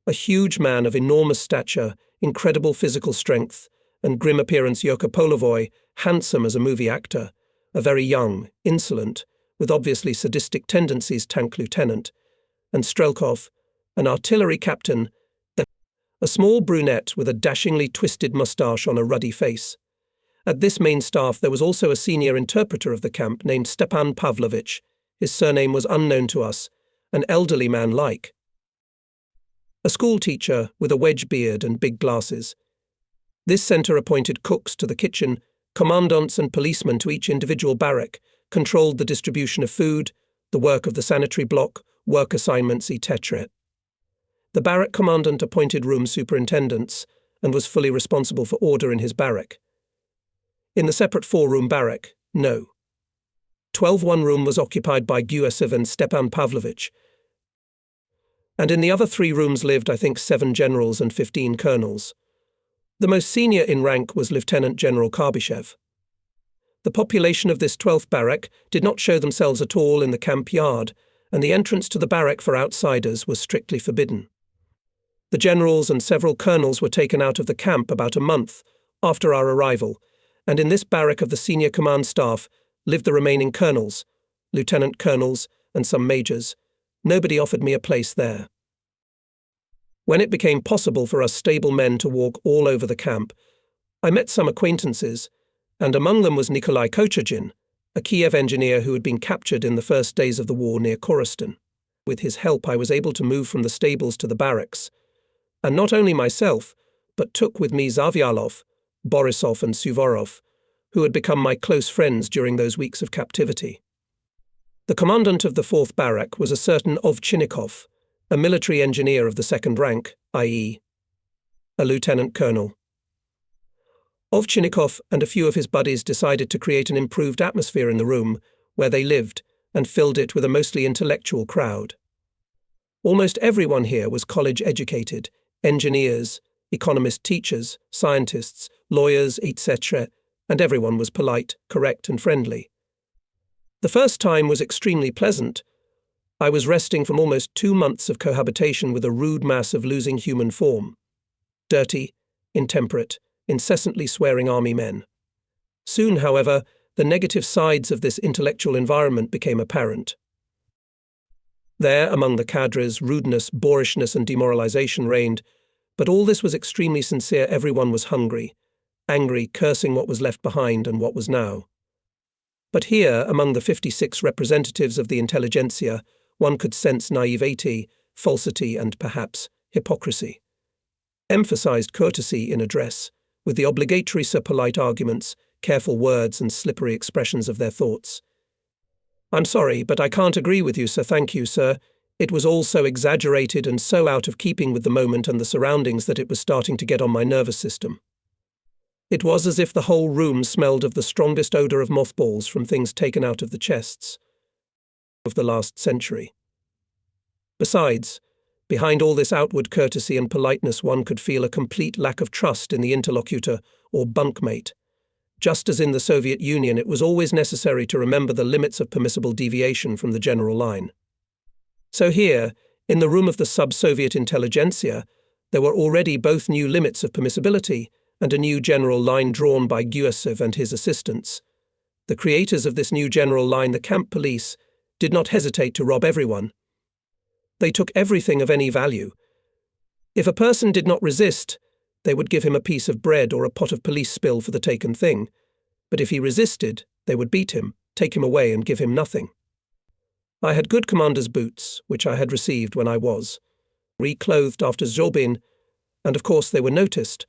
a huge man of enormous stature, incredible physical strength, and grim appearance Yoka Polovoy, handsome as a movie actor, a very young, insolent, with obviously sadistic tendencies tank lieutenant, and Strelkov, an artillery captain, a small brunette with a dashingly twisted moustache on a ruddy face. At this main staff there was also a senior interpreter of the camp named Stepan Pavlovich. His surname was unknown to us, an elderly man like. A school teacher with a wedge beard and big glasses. This centre appointed cooks to the kitchen, commandants and policemen to each individual barrack, controlled the distribution of food, the work of the sanitary block, work assignments, etc. The barrack commandant appointed room superintendents and was fully responsible for order in his barrack. In the separate 4-room barrack, no. 12-1 room was occupied by Gusev and Stepan Pavlovich, and in the other 3 rooms lived, I think, 7 generals and 15 colonels. The most senior in rank was Lieutenant General Karbyshev. The population of this 12th barrack did not show themselves at all in the camp yard, and the entrance to the barrack for outsiders was strictly forbidden. The generals and several colonels were taken out of the camp about a month after our arrival, and in this barrack of the senior command staff lived the remaining colonels, lieutenant colonels, and some majors. Nobody offered me a place there. When it became possible for us stable men to walk all over the camp, I met some acquaintances, and among them was Nikolai Kochagin, a Kiev engineer who had been captured in the first days of the war near Korostan. With his help I was able to move from the stables to the barracks, and not only myself, but took with me Zavyalov, Borisov and Suvorov, who had become my close friends during those weeks of captivity. The commandant of the 4th barrack was a certain Ovchinnikov, a military engineer of the 2nd rank, i.e., a lieutenant colonel. Ovchinnikov and a few of his buddies decided to create an improved atmosphere in the room where they lived and filled it with a mostly intellectual crowd. Almost everyone here was college-educated, engineers, economist teachers, scientists, lawyers, etc., and everyone was polite, correct, and friendly. The first time was extremely pleasant. I was resting from almost 2 months of cohabitation with a rude mass of losing human form. Dirty, intemperate, incessantly swearing army men. Soon, however, the negative sides of this intellectual environment became apparent. There, among the cadres, rudeness, boorishness, and demoralization reigned, but all this was extremely sincere. Everyone was hungry, angry, cursing what was left behind and what was now. But here, among the 56 representatives of the intelligentsia, one could sense naivety, falsity, and perhaps hypocrisy. Emphasized courtesy in address, with the obligatory polite arguments, careful words, and slippery expressions of their thoughts. "I'm sorry, but I can't agree with you, sir. Thank you, sir. It was all so exaggerated and so out of keeping with the moment and the surroundings that it was starting to get on my nervous system." It was as if the whole room smelled of the strongest odour of mothballs from things taken out of the chests of the last century. Besides, behind all this outward courtesy and politeness, one could feel a complete lack of trust in the interlocutor or bunkmate. Just as in the Soviet Union, it was always necessary to remember the limits of permissible deviation from the general line. So here, in the room of the sub-Soviet intelligentsia, there were already both new limits of permissibility and a new general line drawn by Gusev and his assistants. The creators of this new general line, the camp police, did not hesitate to rob everyone. They took everything of any value. If a person did not resist, they would give him a piece of bread or a pot of police spill for the taken thing. But if he resisted, they would beat him, take him away, and give him nothing. I had good commander's boots, which I had received when I was reclothed after Zobin, and of course they were noticed.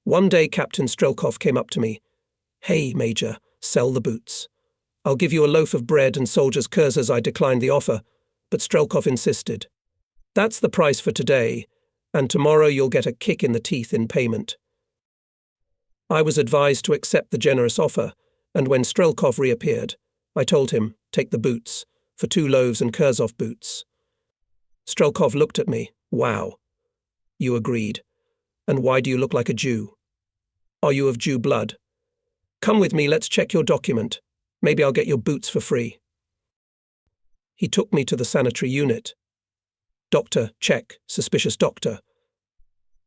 One day Captain Strelkov came up to me. "Hey, Major, sell the boots. I'll give you a loaf of bread and soldier's kurzes." I declined the offer, but Strelkov insisted. "That's the price for today, and tomorrow you'll get a kick in the teeth in payment." I was advised to accept the generous offer, and when Strelkov reappeared, I told him, "Take the boots, for 2 loaves and Kurzov boots." Strelkov looked at me. "Wow." "You agreed. And why do you look like a Jew? Are you of Jew blood? Come with me, let's check your document. Maybe I'll get your boots for free." He took me to the sanitary unit. "Doctor, check, suspicious doctor."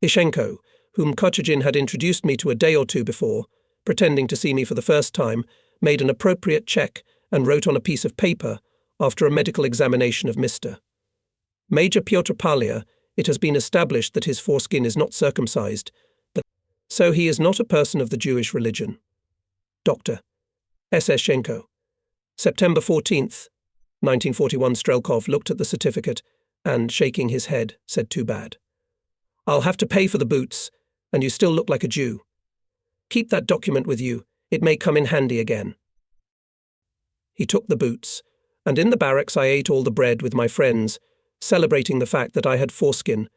Ishenko, whom Kochagin had introduced me to a day or two before, pretending to see me for the first time, made an appropriate check and wrote on a piece of paper, after a medical examination of Mr. Major Pyotr Palya, "It has been established that his foreskin is not circumcised, so he is not a person of the Jewish religion." Dr. S. Eshenko. September 14th, 1941. Strelkov looked at the certificate and, shaking his head, said, "Too bad. I'll have to pay for the boots, and you still look like a Jew. Keep that document with you. It may come in handy again." He took the boots, and in the barracks I ate all the bread with my friends, celebrating the fact that I had foreskin,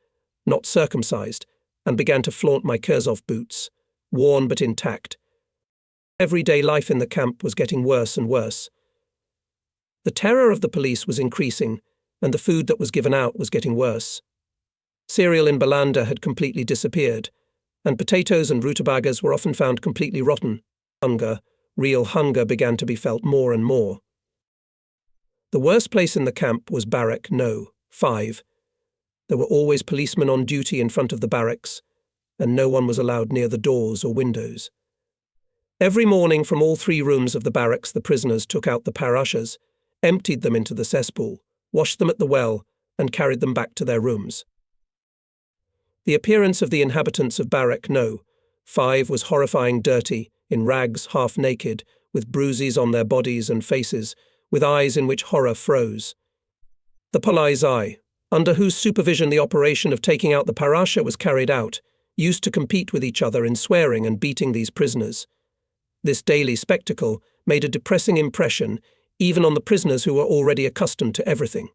not circumcised, and began to flaunt my Kurzov boots, worn but intact. Everyday life in the camp was getting worse and worse. The terror of the police was increasing, and the food that was given out was getting worse. Cereal in Balanda had completely disappeared, and potatoes and rutabagas were often found completely rotten. Real hunger began to be felt more and more. The worst place in the camp was Barrack No. 5. There were always policemen on duty in front of the barracks, and no one was allowed near the doors or windows. Every morning from all 3 rooms of the barracks the prisoners took out the parashas, emptied them into the cesspool, washed them at the well, and carried them back to their rooms. The appearance of the inhabitants of Barrack No. 5 was horrifying, dirty, in rags, half naked, with bruises on their bodies and faces, with eyes in which horror froze. The Polizei, under whose supervision the operation of taking out the parasha was carried out, used to compete with each other in swearing and beating these prisoners. This daily spectacle made a depressing impression even on the prisoners who were already accustomed to everything.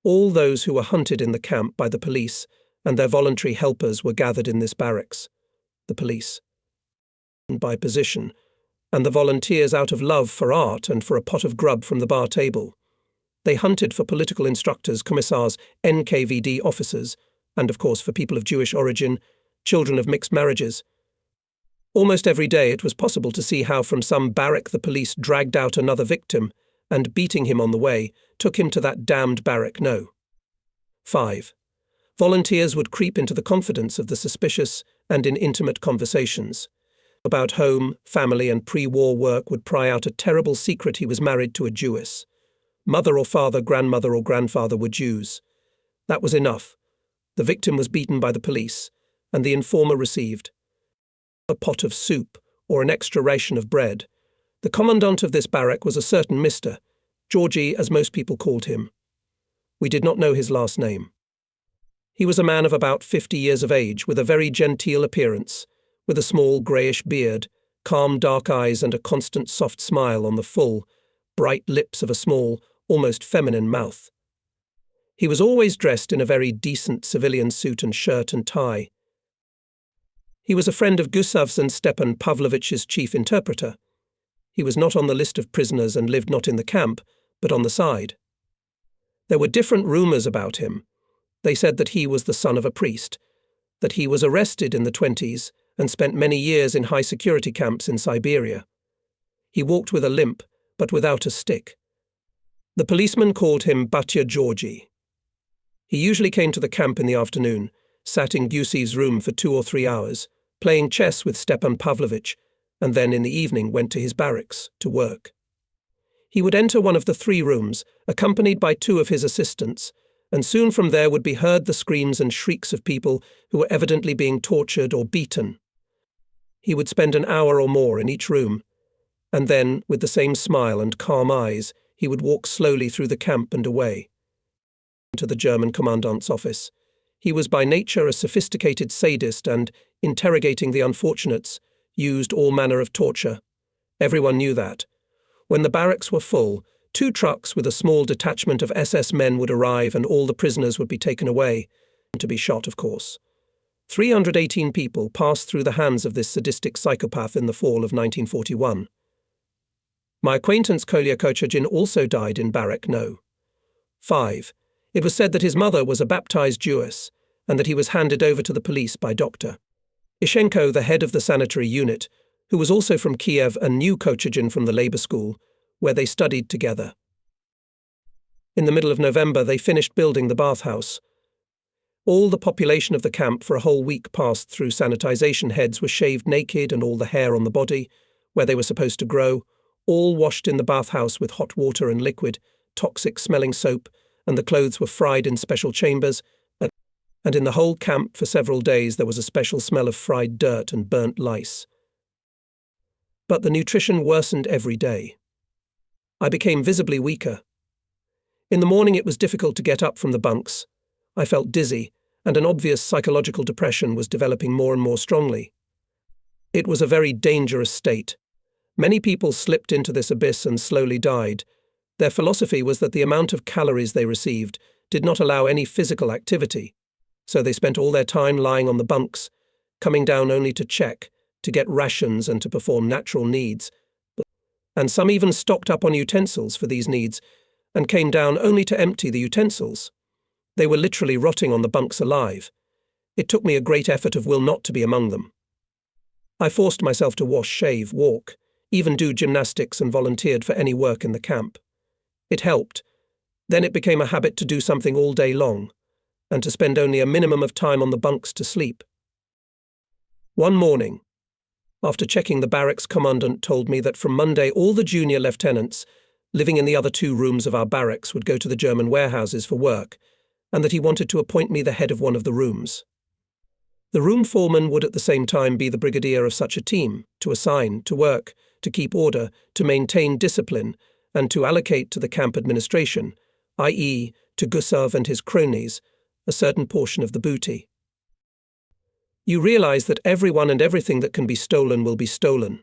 All those who were hunted in the camp by the police and their voluntary helpers were gathered in this barracks. The police, by position, and the volunteers out of love for art and for a pot of grub from the bar table. They hunted for political instructors, commissars, NKVD officers, and of course for people of Jewish origin, children of mixed marriages. Almost every day it was possible to see how from some barrack the police dragged out another victim and, beating him on the way, took him to that damned Barrack No. 5. Volunteers would creep into the confidence of the suspicious and in intimate conversations about home, family, and pre-war work would pry out a terrible secret: he was married to a Jewess. Mother or father, grandmother or grandfather were Jews. That was enough. The victim was beaten by the police, and the informer received a pot of soup or an extra ration of bread, The commandant of this barrack was a certain Mr. Georgie, as most people called him. We did not know his last name. He was a man of about 50 years of age, with a very genteel appearance, with a small greyish beard, calm dark eyes and a constant soft smile on the full, bright lips of a small, almost feminine mouth. He was always dressed in a very decent civilian suit and shirt and tie. He was a friend of Gusav's and Stepan Pavlovich's chief interpreter. He was not on the list of prisoners and lived not in the camp, but on the side. There were different rumours about him. They said that he was the son of a priest, that he was arrested in the 20s and spent many years in high-security camps in Siberia. He walked with a limp, but without a stick. The policeman called him Batya Georgie. He usually came to the camp in the afternoon, sat in Gusev's room for 2 or 3 hours, playing chess with Stepan Pavlovich, and then in the evening went to his barracks to work. He would enter one of the 3 rooms, accompanied by 2 of his assistants, and soon from there would be heard the screams and shrieks of people who were evidently being tortured or beaten. He would spend an hour or more in each room, and then, with the same smile and calm eyes, he would walk slowly through the camp and away to the German commandant's office. He was by nature a sophisticated sadist and, interrogating the unfortunates, used all manner of torture. Everyone knew that. When the barracks were full, 2 trucks with a small detachment of SS men would arrive and all the prisoners would be taken away, to be shot, of course. 318 people passed through the hands of this sadistic psychopath in the fall of 1941. My acquaintance Kolya Kochagin also died in Barrack No. 5. It was said that his mother was a baptized Jewess and that he was handed over to the police by Dr. Ishenko, the head of the sanitary unit, who was also from Kiev and knew Kochagin from the labor school, where they studied together. In the middle of November, they finished building the bathhouse. All the population of the camp for a whole week passed through sanitization. Heads were shaved naked and all the hair on the body, where they were supposed to grow, all washed in the bathhouse with hot water and liquid, toxic-smelling soap, and the clothes were fried in special chambers, and in the whole camp for several days there was a special smell of fried dirt and burnt lice. But the nutrition worsened every day. I became visibly weaker. In the morning it was difficult to get up from the bunks. I felt dizzy, and an obvious psychological depression was developing more and more strongly. It was a very dangerous state. Many people slipped into this abyss and slowly died. Their philosophy was that the amount of calories they received did not allow any physical activity, so they spent all their time lying on the bunks, coming down only to check, to get rations and to perform natural needs, and some even stocked up on utensils for these needs and came down only to empty the utensils. They were literally rotting on the bunks alive. It took me a great effort of will not to be among them. I forced myself to wash, shave, walk, even do gymnastics and volunteered for any work in the camp. It helped. Then it became a habit to do something all day long, and to spend only a minimum of time on the bunks to sleep. One morning, after checking, the barracks commandant told me that from Monday all the junior lieutenants living in the other 2 rooms of our barracks would go to the German warehouses for work, and that he wanted to appoint me the head of one of the rooms. The room foreman would at the same time be the brigadier of such a team, to assign, to work, to keep order, to maintain discipline, and to allocate to the camp administration, i.e. to Gusav and his cronies, a certain portion of the booty. You realize that everyone and everything that can be stolen will be stolen.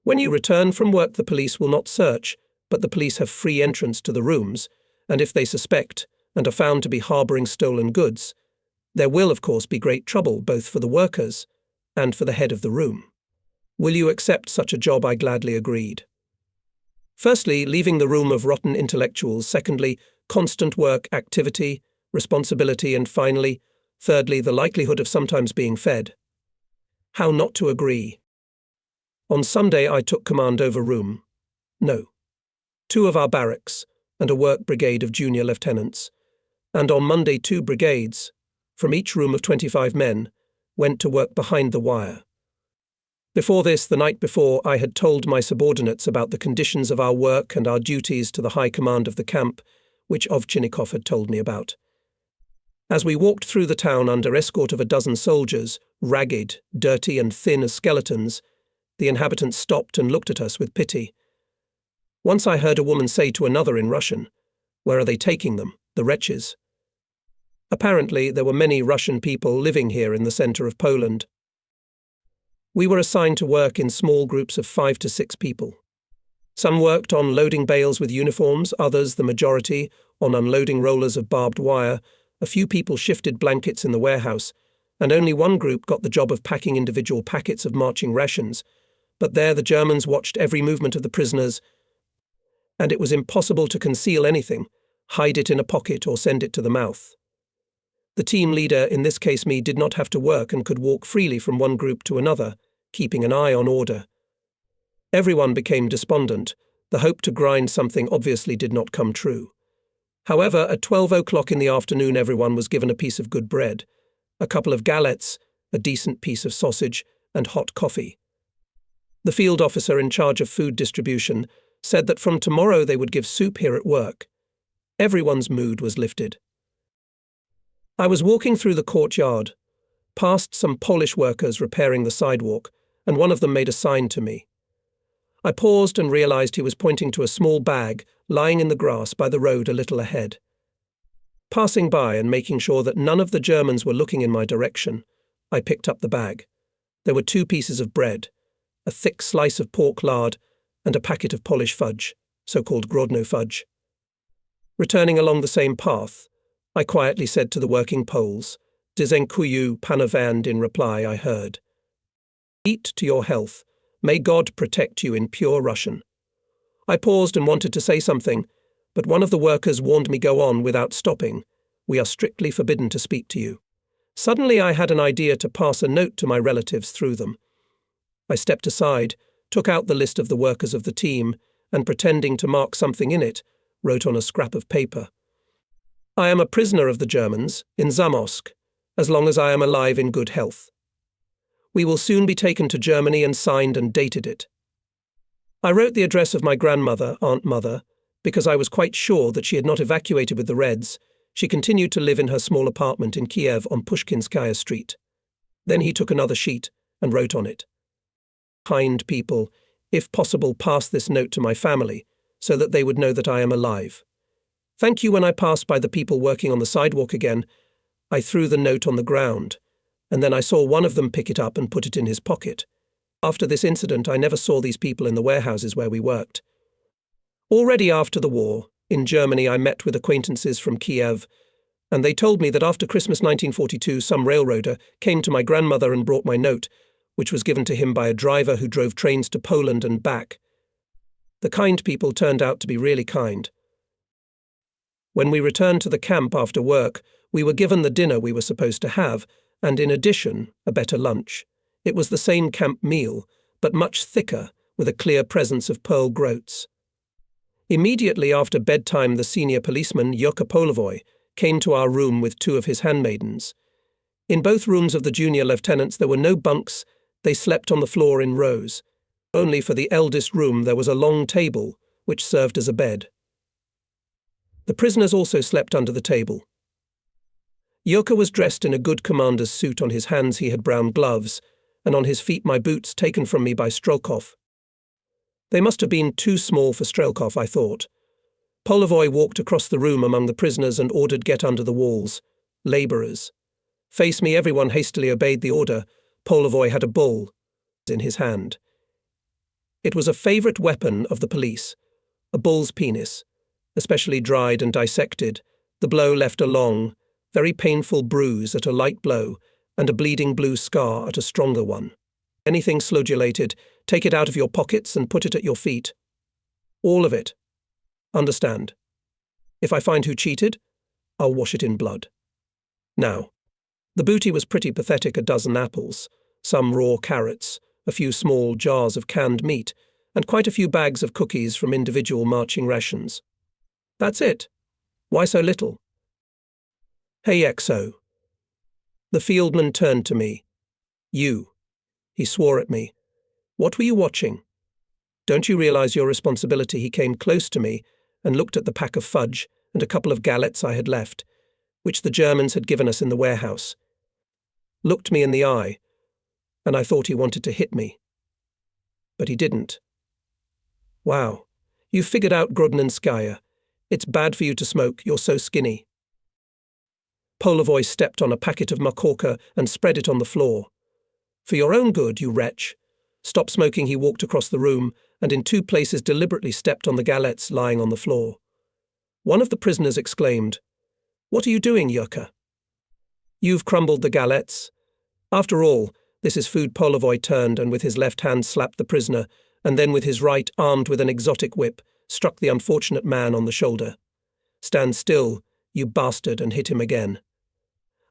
When you return from work, the police will not search, but the police have free entrance to the rooms, and if they suspect and are found to be harbouring stolen goods, there will, of course, be great trouble both for the workers and for the head of the room. Will you accept such a job? I gladly agreed. Firstly, leaving the room of rotten intellectuals. Secondly, constant work, activity, responsibility, and finally, thirdly, the likelihood of sometimes being fed. How not to agree? On Sunday I took command over room No. 2 of our barracks and a work brigade of junior lieutenants, and on Monday 2 brigades, from each room of 25 men, went to work behind the wire. Before this, the night before, I had told my subordinates about the conditions of our work and our duties to the high command of the camp, which Ovchinnikov had told me about. As we walked through the town under escort of a dozen soldiers, ragged, dirty and thin as skeletons, The inhabitants stopped and looked at us with pity. Once I heard a woman say to another in Russian, "Where are they taking them, the wretches?" Apparently, there were many Russian people living here in the centre of Poland. We were assigned to work in small groups of 5 to 6 people. Some worked on loading bales with uniforms, others, the majority, on unloading rollers of barbed wire. A few people shifted blankets in the warehouse, and only one group got the job of packing individual packets of marching rations. But there the Germans watched every movement of the prisoners, and it was impossible to conceal anything, hide it in a pocket or send it to the mouth. The team leader, in this case me, did not have to work and could walk freely from one group to another, keeping an eye on order. Everyone became despondent. The hope to grind something obviously did not come true. However, at 12 o'clock in the afternoon everyone was given a piece of good bread, a couple of galettes, a decent piece of sausage, and hot coffee. The field officer in charge of food distribution said that from tomorrow they would give soup here at work. Everyone's mood was lifted. I was walking through the courtyard, past some Polish workers repairing the sidewalk, and one of them made a sign to me. I paused and realized he was pointing to a small bag lying in the grass by the road a little ahead. Passing by and making sure that none of the Germans were looking in my direction, I picked up the bag. There were 2 pieces of bread, a thick slice of pork lard, and a packet of Polish fudge, so-called Grodno fudge. Returning along the same path, I quietly said to the working Poles, "Dziękuję panowie," and in reply I heard, "Eat to your health. May God protect you," in pure Russian. I paused and wanted to say something, but one of the workers warned me go on without stopping. "We are strictly forbidden to speak to you." Suddenly I had an idea to pass a note to my relatives through them. I stepped aside, took out the list of the workers of the team, and pretending to mark something in it, wrote on a scrap of paper, "I am a prisoner of the Germans, in Zamos, as long as I am alive in good health. We will soon be taken to Germany," and signed and dated it. I wrote the address of my grandmother, Aunt Mother, because I was quite sure that she had not evacuated with the Reds. She continued to live in her small apartment in Kiev on Pushkinskaya Street. Then he took another sheet and wrote on it, "Kind people, if possible pass this note to my family, so that they would know that I am alive. Thank you." When I passed by the people working on the sidewalk again, I threw the note on the ground, and then I saw one of them pick it up and put it in his pocket. After this incident, I never saw these people in the warehouses where we worked. Already after the war, in Germany, I met with acquaintances from Kiev, and they told me that after Christmas 1942, some railroader came to my grandmother and brought my note, which was given to him by a driver who drove trains to Poland and back. The kind people turned out to be really kind. When we returned to the camp after work, we were given the dinner we were supposed to have, and in addition, a better lunch. It was the same camp meal, but much thicker, with a clear presence of pearl groats. Immediately after bedtime, the senior policeman, Yoka Polovoy, came to our room with 2 of his handmaidens. In both rooms of the junior lieutenants there were no bunks. They slept on the floor in rows. Only for the eldest room there was a long table, which served as a bed. The prisoners also slept under the table. Yoka was dressed in a good commander's suit. On his hands he had brown gloves, and on his feet my boots taken from me by Strelkov. They must have been too small for Strelkov, I thought. Polovoy walked across the room among the prisoners and ordered, "Get under the walls. Labourers." Face me, everyone hastily obeyed the order. Polovoy had a bull in his hand. It was a favourite weapon of the police, a bull's penis, especially dried and dissected. The blow left a long, very painful bruise at a light blow, and a bleeding blue scar at a stronger one. Anything sludulated, take it out of your pockets and put it at your feet. All of it. Understand? If I find who cheated, I'll wash it in blood. Now, the booty was pretty pathetic: a dozen apples, some raw carrots, a few small jars of canned meat, and quite a few bags of cookies from individual marching rations. That's it. Why so little? Hey, XO. The fieldman turned to me. "You." He swore at me. "What were you watching? Don't you realize your responsibility?" He came close to me and looked at the pack of fudge and a couple of galettes I had left, which the Germans had given us in the warehouse. Looked me in the eye, and I thought he wanted to hit me. but he didn't. Wow. You figured out Grobninskaya. It's bad for you to smoke, you're so skinny. Polovoy stepped on a packet of makorka and spread it on the floor. For your own good, you wretch. Stop smoking, he walked across the room, and in 2 places deliberately stepped on the galettes lying on the floor. One of the prisoners exclaimed, "What are you doing, Yurka?" "You've crumbled the galettes. After all, this is food." Polovoy turned and with his left hand slapped the prisoner, and then with his right, armed with an exotic whip, struck the unfortunate man on the shoulder. "Stand still, you bastard," and hit him again.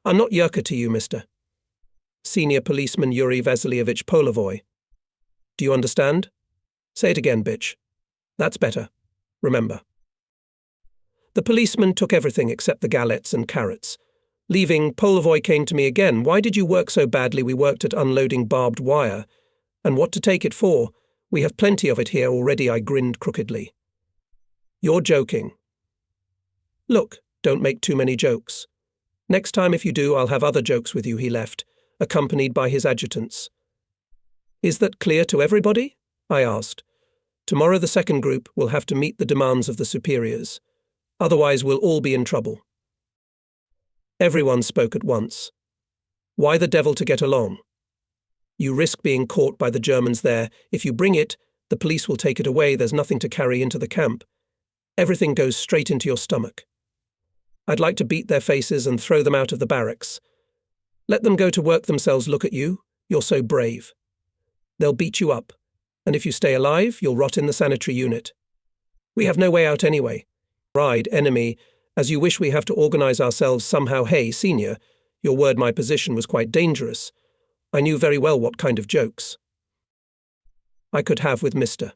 "I'm not Yurka to you, mister." Senior policeman Yuri Vasilievich Polovoy. "Do you understand?" "Say it again, bitch." "That's better. Remember." The policeman took everything except the galettes and carrots. Leaving, Polovoy came to me again. "Why did you work so badly? We worked at unloading barbed wire. And what to take it for? We have plenty of it here already." I grinned crookedly. "You're joking." "Look, don't make too many jokes. Next time if you do, I'll have other jokes with you." He left, accompanied by his adjutants. "Is that clear to everybody?" I asked. "Tomorrow the second group will have to meet the demands of the superiors. Otherwise we'll all be in trouble." Everyone spoke at once. "Why the devil to get along? You risk being caught by the Germans there. If you bring it, the police will take it away. There's nothing to carry into the camp. Everything goes straight into your stomach. I'd like to beat their faces and throw them out of the barracks. Let them go to work themselves. Look at you. You're so brave. They'll beat you up. And if you stay alive, you'll rot in the sanitary unit. We have no way out anyway. Ride, enemy, as you wish. We have to organize ourselves somehow." "Hey, senior, your word my position was quite dangerous. I knew very well what kind of jokes I could have with Mr.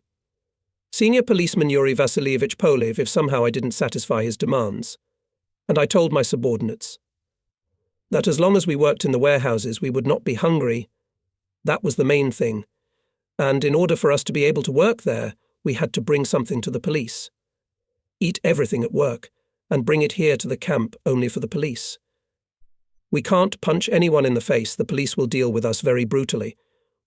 Senior Policeman Yuri Vasilievich Poliv if somehow I didn't satisfy his demands. And I told my subordinates that as long as we worked in the warehouses we would not be hungry. That was the main thing. And in order for us to be able to work there, we had to bring something to the police. Eat everything at work, and bring it here to the camp only for the police. We can't punch anyone in the face. The police will deal with us very brutally.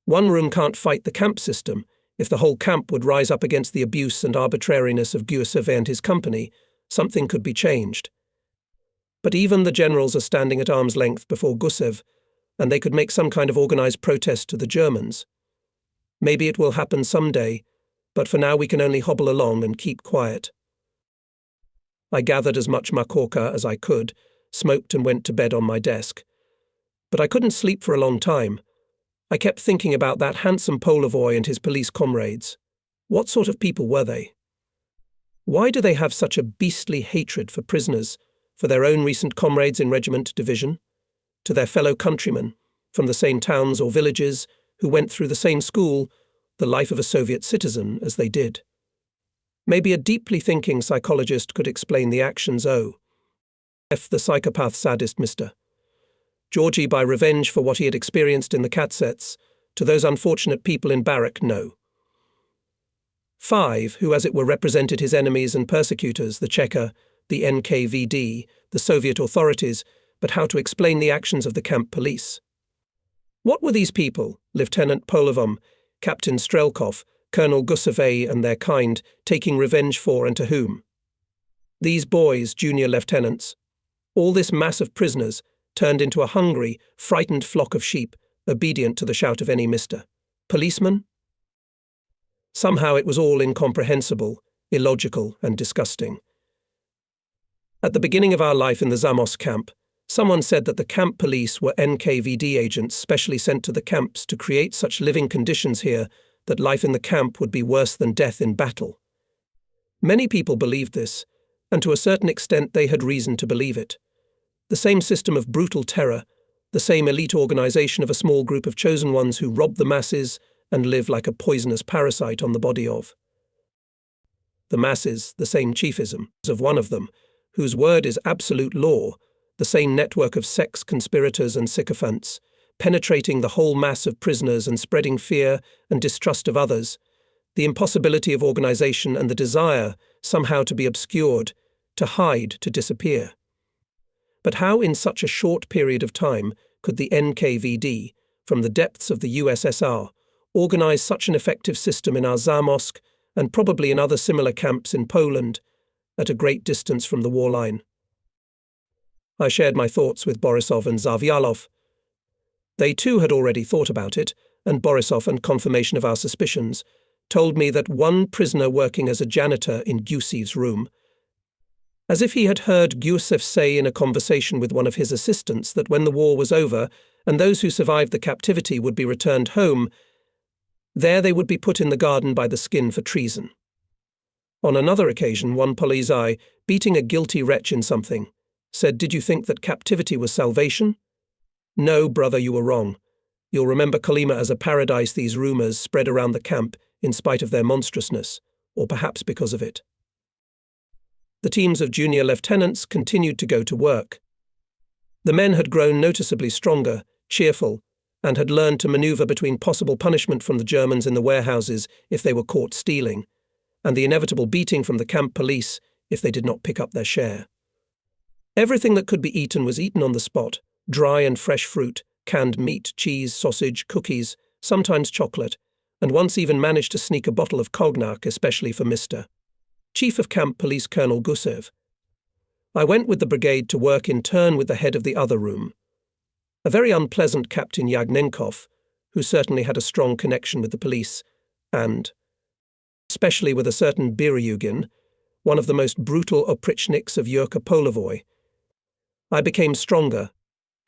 One room can't fight the camp system. If the whole camp would rise up against the abuse and arbitrariness of Gusev and his company, something could be changed. But even the generals are standing at arm's length before Gusev, and they could make some kind of organized protest to the Germans. Maybe it will happen someday, but for now we can only hobble along and keep quiet." I gathered as much makorka as I could, smoked and went to bed on my desk. But I couldn't sleep for a long time. I kept thinking about that handsome Polovoy and his police comrades. What sort of people were they? Why do they have such a beastly hatred for prisoners, for their own recent comrades in regiment, division, to their fellow countrymen, from the same towns or villages, who went through the same school, the life of a Soviet citizen, as they did? Maybe a deeply thinking psychologist could explain the actions. F. the psychopath sadist Mr. Georgie by revenge for what he had experienced in the catsets, to those unfortunate people in barrack, no. 5. Who as it were represented his enemies and persecutors, the Cheka, the NKVD, the Soviet authorities, but how to explain the actions of the camp police. What were these people, Lieutenant Polovom, Captain Strelkov, Colonel Gusevay and their kind, taking revenge for and to whom? These boys, junior lieutenants, all this mass of prisoners, turned into a hungry, frightened flock of sheep, obedient to the shout of any Mr. Policeman? Somehow it was all incomprehensible, illogical and disgusting. At the beginning of our life in the Zamos camp, someone said that the camp police were NKVD agents specially sent to the camps to create such living conditions here that life in the camp would be worse than death in battle. Many people believed this, and to a certain extent they had reason to believe it. The same system of brutal terror, the same elite organization of a small group of chosen ones who rob the masses and live like a poisonous parasite on the body of the masses, the same chiefism of one of them, whose word is absolute law, the same network of sex conspirators and sycophants, penetrating the whole mass of prisoners and spreading fear and distrust of others, the impossibility of organization and the desire somehow to be obscured, to hide, to disappear. But how in such a short period of time could the NKVD, from the depths of the USSR, organize such an effective system in our Zamos and probably in other similar camps in Poland, at a great distance from the war line. I shared my thoughts with Borisov and Zavyalov. They too had already thought about it, and Borisov, in confirmation of our suspicions, told me that one prisoner working as a janitor in Gusev's room, as if he had heard Gusev say in a conversation with one of his assistants that when the war was over and those who survived the captivity would be returned home, there they would be put in the garden by the skin for treason. On another occasion, one polizei, beating a guilty wretch in something, said, "Did you think that captivity was salvation? No, brother, you were wrong. You'll remember Kolyma as a paradise these rumours spread around the camp in spite of their monstrousness, or perhaps because of it." The teams of junior lieutenants continued to go to work. The men had grown noticeably stronger, cheerful, and had learned to maneuver between possible punishment from the Germans in the warehouses if they were caught stealing, and the inevitable beating from the camp police if they did not pick up their share. Everything that could be eaten was eaten on the spot: dry and fresh fruit, canned meat, cheese, sausage, cookies, sometimes chocolate, and once even managed to sneak a bottle of cognac, especially for Mr. Chief of Camp Police Colonel Gusev. I went with the brigade to work in turn with the head of the other room, a very unpleasant Captain Yagnenkov, who certainly had a strong connection with the police, and especially with a certain Biryugin, one of the most brutal oprichniks of Yurka Polovoy. I became stronger,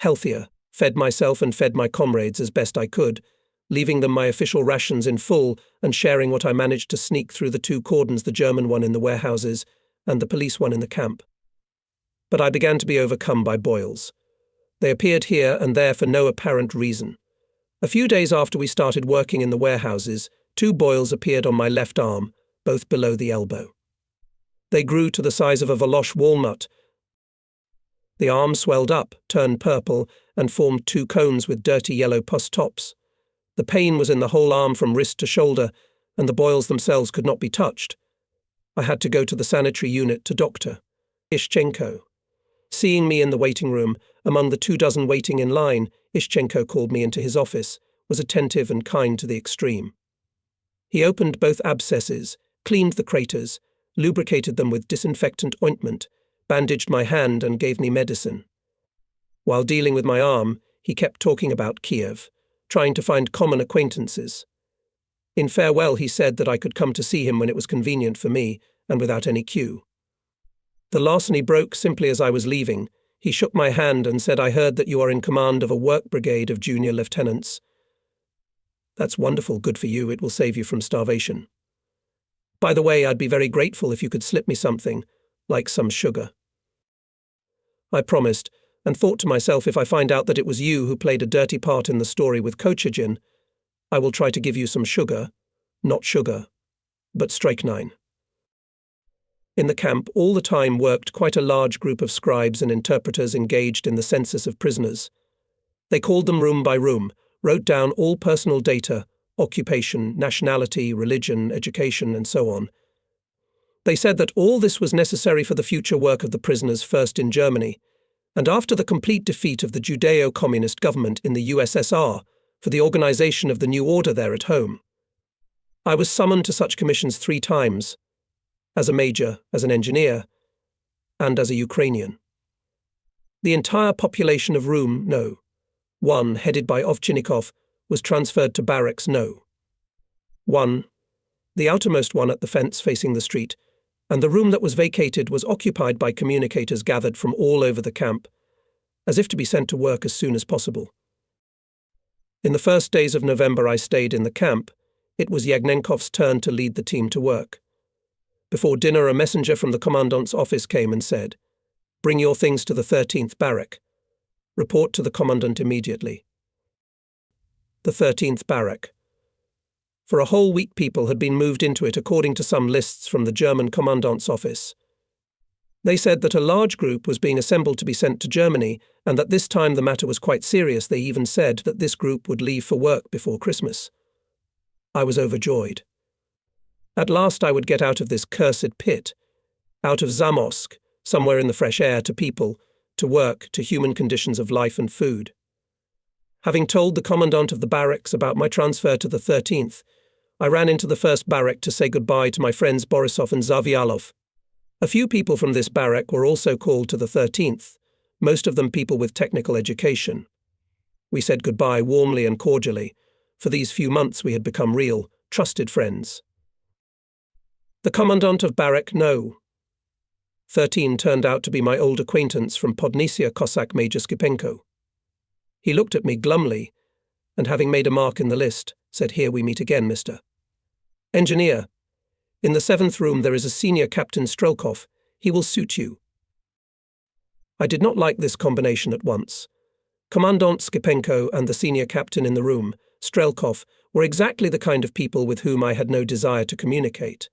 healthier, fed myself and fed my comrades as best I could, leaving them my official rations in full and sharing what I managed to sneak through the two cordons, the German one in the warehouses and the police one in the camp. But I began to be overcome by boils. They appeared here and there for no apparent reason. A few days after we started working in the warehouses, 2 boils appeared on my left arm, both below the elbow. They grew to the size of a Valoche walnut. The arm swelled up, turned purple, and formed 2 cones with dirty yellow pus tops. The pain was in the whole arm from wrist to shoulder, and the boils themselves could not be touched. I had to go to the sanitary unit to Dr. Ishchenko. Seeing me in the waiting room, among the 24 waiting in line, Ishchenko called me into his office, was attentive and kind to the extreme. He opened both abscesses, cleaned the craters, lubricated them with disinfectant ointment, bandaged my hand and gave me medicine. While dealing with my arm, he kept talking about Kiev, trying to find common acquaintances. In farewell, he said that I could come to see him when it was convenient for me and without any cue. The larceny broke simply as I was leaving. He shook my hand and said, "I heard that you are in command of a work brigade of junior lieutenants. That's wonderful, good for you, it will save you from starvation. By the way, I'd be very grateful if you could slip me something, like some sugar." I promised, and thought to myself, if I find out that it was you who played a dirty part in the story with Kochagin, I will try to give you some sugar, not sugar, but strychnine. In the camp, all the time worked quite a large group of scribes and interpreters engaged in the census of prisoners. They called them room by room, wrote down all personal data, occupation, nationality, religion, education, and so on. They said that all this was necessary for the future work of the prisoners first in Germany, and after the complete defeat of the Judeo-Communist government in the USSR for the organization of the new order there at home. I was summoned to such commissions 3 times, as a major, as an engineer, and as a Ukrainian. The entire population of Room No. 1, headed by Ovchinnikov, was transferred to Barracks No. 1, the outermost one at the fence facing the street, and the room that was vacated was occupied by communicators gathered from all over the camp, as if to be sent to work as soon as possible. In the first days of November I stayed in the camp. It was Yagnenkov's turn to lead the team to work. Before dinner, a messenger from the commandant's office came and said, "Bring your things to the 13th barrack. Report to the commandant immediately." The 13th barrack. For a whole week people had been moved into it according to some lists from the German commandant's office. They said that a large group was being assembled to be sent to Germany, and that this time the matter was quite serious. They even said that this group would leave for work before Christmas. I was overjoyed. At last I would get out of this cursed pit, out of Zamos, somewhere in the fresh air, to people, to work, to human conditions of life and food. Having told the commandant of the barracks about my transfer to the 13th, I ran into the first barrack to say goodbye to my friends Borisov and Zavialov. A few people from this barrack were also called to the 13th, most of them people with technical education. We said goodbye warmly and cordially. For these few months we had become real, trusted friends. The commandant of barrack No. 13 turned out to be my old acquaintance from Podnesia Cossack Major Skipenko. He looked at me glumly, and having made a mark in the list, said, "Here we meet again, Mr. Engineer. In the 7th room there is a senior Captain Strelkov. He will suit you." I did not like this combination at once. Commandant Skipenko and the senior captain in the room, Strelkov, were exactly the kind of people with whom I had no desire to communicate.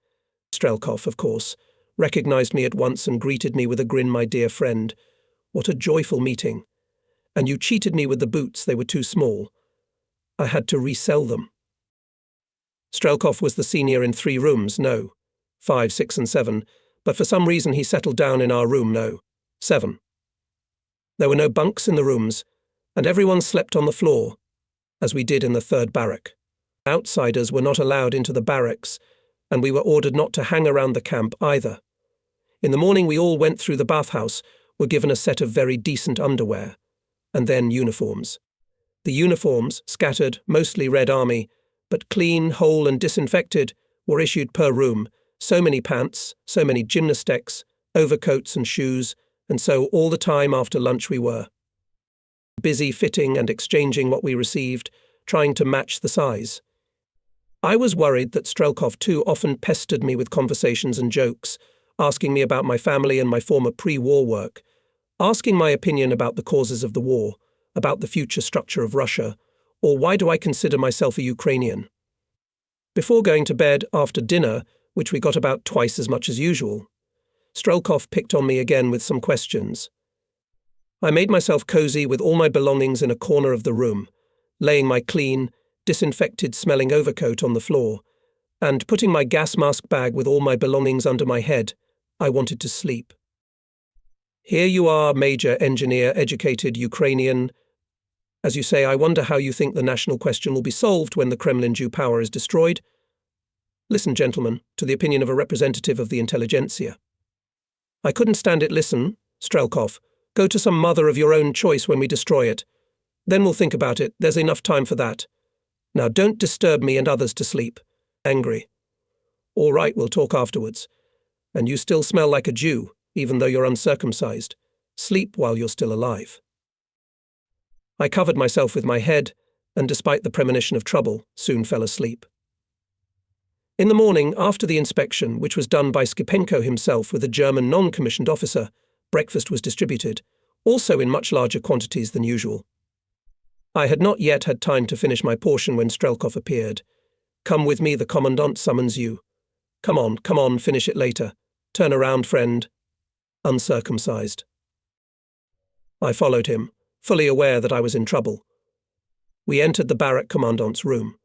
Strelkov, of course, recognized me at once and greeted me with a grin. "My dear friend, what a joyful meeting. And you cheated me with the boots, they were too small. I had to resell them." Strelkov was the senior in 3 rooms, No. 5, 6 and 7, but for some reason he settled down in our room, No. 7. There were no bunks in the rooms, and everyone slept on the floor, as we did in the 3rd barrack. Outsiders were not allowed into the barracks, and we were ordered not to hang around the camp either. In the morning we all went through the bathhouse, were given a set of very decent underwear, and then uniforms. The uniforms, scattered, mostly Red Army, but clean, whole and disinfected, were issued per room, so many pants, so many gymnastics, overcoats and shoes, and so all the time after lunch we were busy fitting and exchanging what we received, trying to match the size. I was worried that Strelkov too often pestered me with conversations and jokes, asking me about my family and my former pre-war work, asking my opinion about the causes of the war, about the future structure of Russia, or why do I consider myself a Ukrainian. Before going to bed, after dinner, which we got about twice as much as usual, Strelkov picked on me again with some questions. I made myself cozy with all my belongings in a corner of the room, laying my clean, disinfected-smelling overcoat on the floor, and putting my gas mask bag with all my belongings under my head. I wanted to sleep. "Here you are, Major Engineer, educated Ukrainian. As you say, I wonder how you think the national question will be solved when the Kremlin Jew power is destroyed. Listen, gentlemen, to the opinion of a representative of the intelligentsia." "I couldn't stand it. Listen, Strelkov, go to some mother of your own choice when we destroy it. Then we'll think about it. There's enough time for that. Now don't disturb me and others to sleep." Angry. "All right, we'll talk afterwards. And you still smell like a Jew, even though you're uncircumcised. Sleep while you're still alive." I covered myself with my head, and despite the premonition of trouble, soon fell asleep. In the morning, after the inspection, which was done by Skipenko himself with a German non-commissioned officer, breakfast was distributed, also in much larger quantities than usual. I had not yet had time to finish my portion when Strelkov appeared. "Come with me, the commandant summons you." Come on, finish it later. Turn around, friend." Uncircumcised. I followed him, fully aware that I was in trouble. We entered the barrack commandant's room.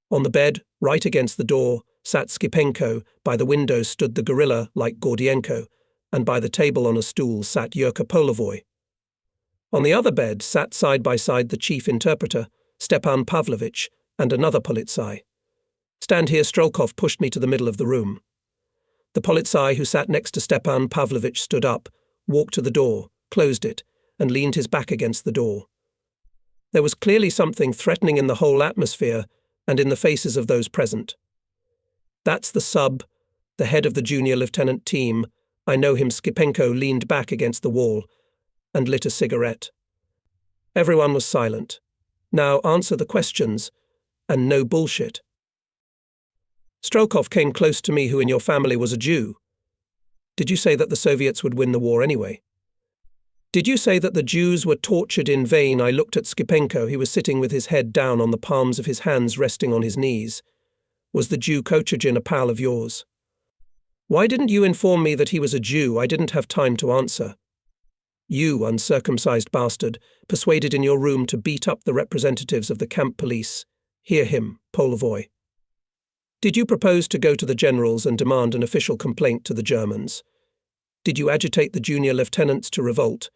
On the bed, right against the door, sat Skipenko, by the window stood the gorilla like Gordienko, and by the table on a stool sat Yurka Polovoy. On the other bed sat side by side the chief interpreter, Stepan Pavlovich, and another politsai. "Stand here." Strelkov pushed me to the middle of the room. The politsai who sat next to Stepan Pavlovich stood up, walked to the door, closed it, and leaned his back against the door. There was clearly something threatening in the whole atmosphere and in the faces of those present. "That's the sub, the head of the junior lieutenant team. I know him." Skipenko leaned back against the wall and lit a cigarette. Everyone was silent. "Now answer the questions, and no bullshit." Strelkov came close to me. "Who in your family was a Jew? Did you say that the Soviets would win the war anyway? Did you say that the Jews were tortured in vain?" I looked at Skipenko. He was sitting with his head down on the palms of his hands resting on his knees. "Was the Jew Kochagin a pal of yours?" "Why didn't you inform me that he was a Jew?" I didn't have time to answer. "You, uncircumcised bastard, persuaded in your room to beat up the representatives of the camp police. Hear him, Polovoy. Did you propose to go to the generals and demand an official complaint to the Germans? Did you agitate the junior lieutenants to revolt?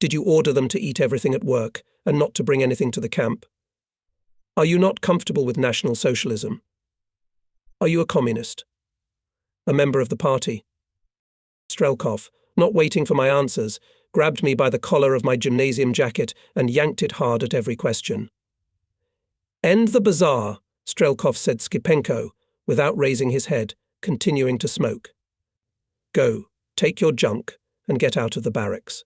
Did you order them to eat everything at work and not to bring anything to the camp? Are you not comfortable with National Socialism? Are you a communist? A member of the party? Strelkov, not waiting for my answers, grabbed me by the collar of my gymnasium jacket and yanked it hard at every question. End the bazaar, Strelkov said Skipenko, without raising his head, continuing to smoke. Go, take your junk, and get out of the barracks.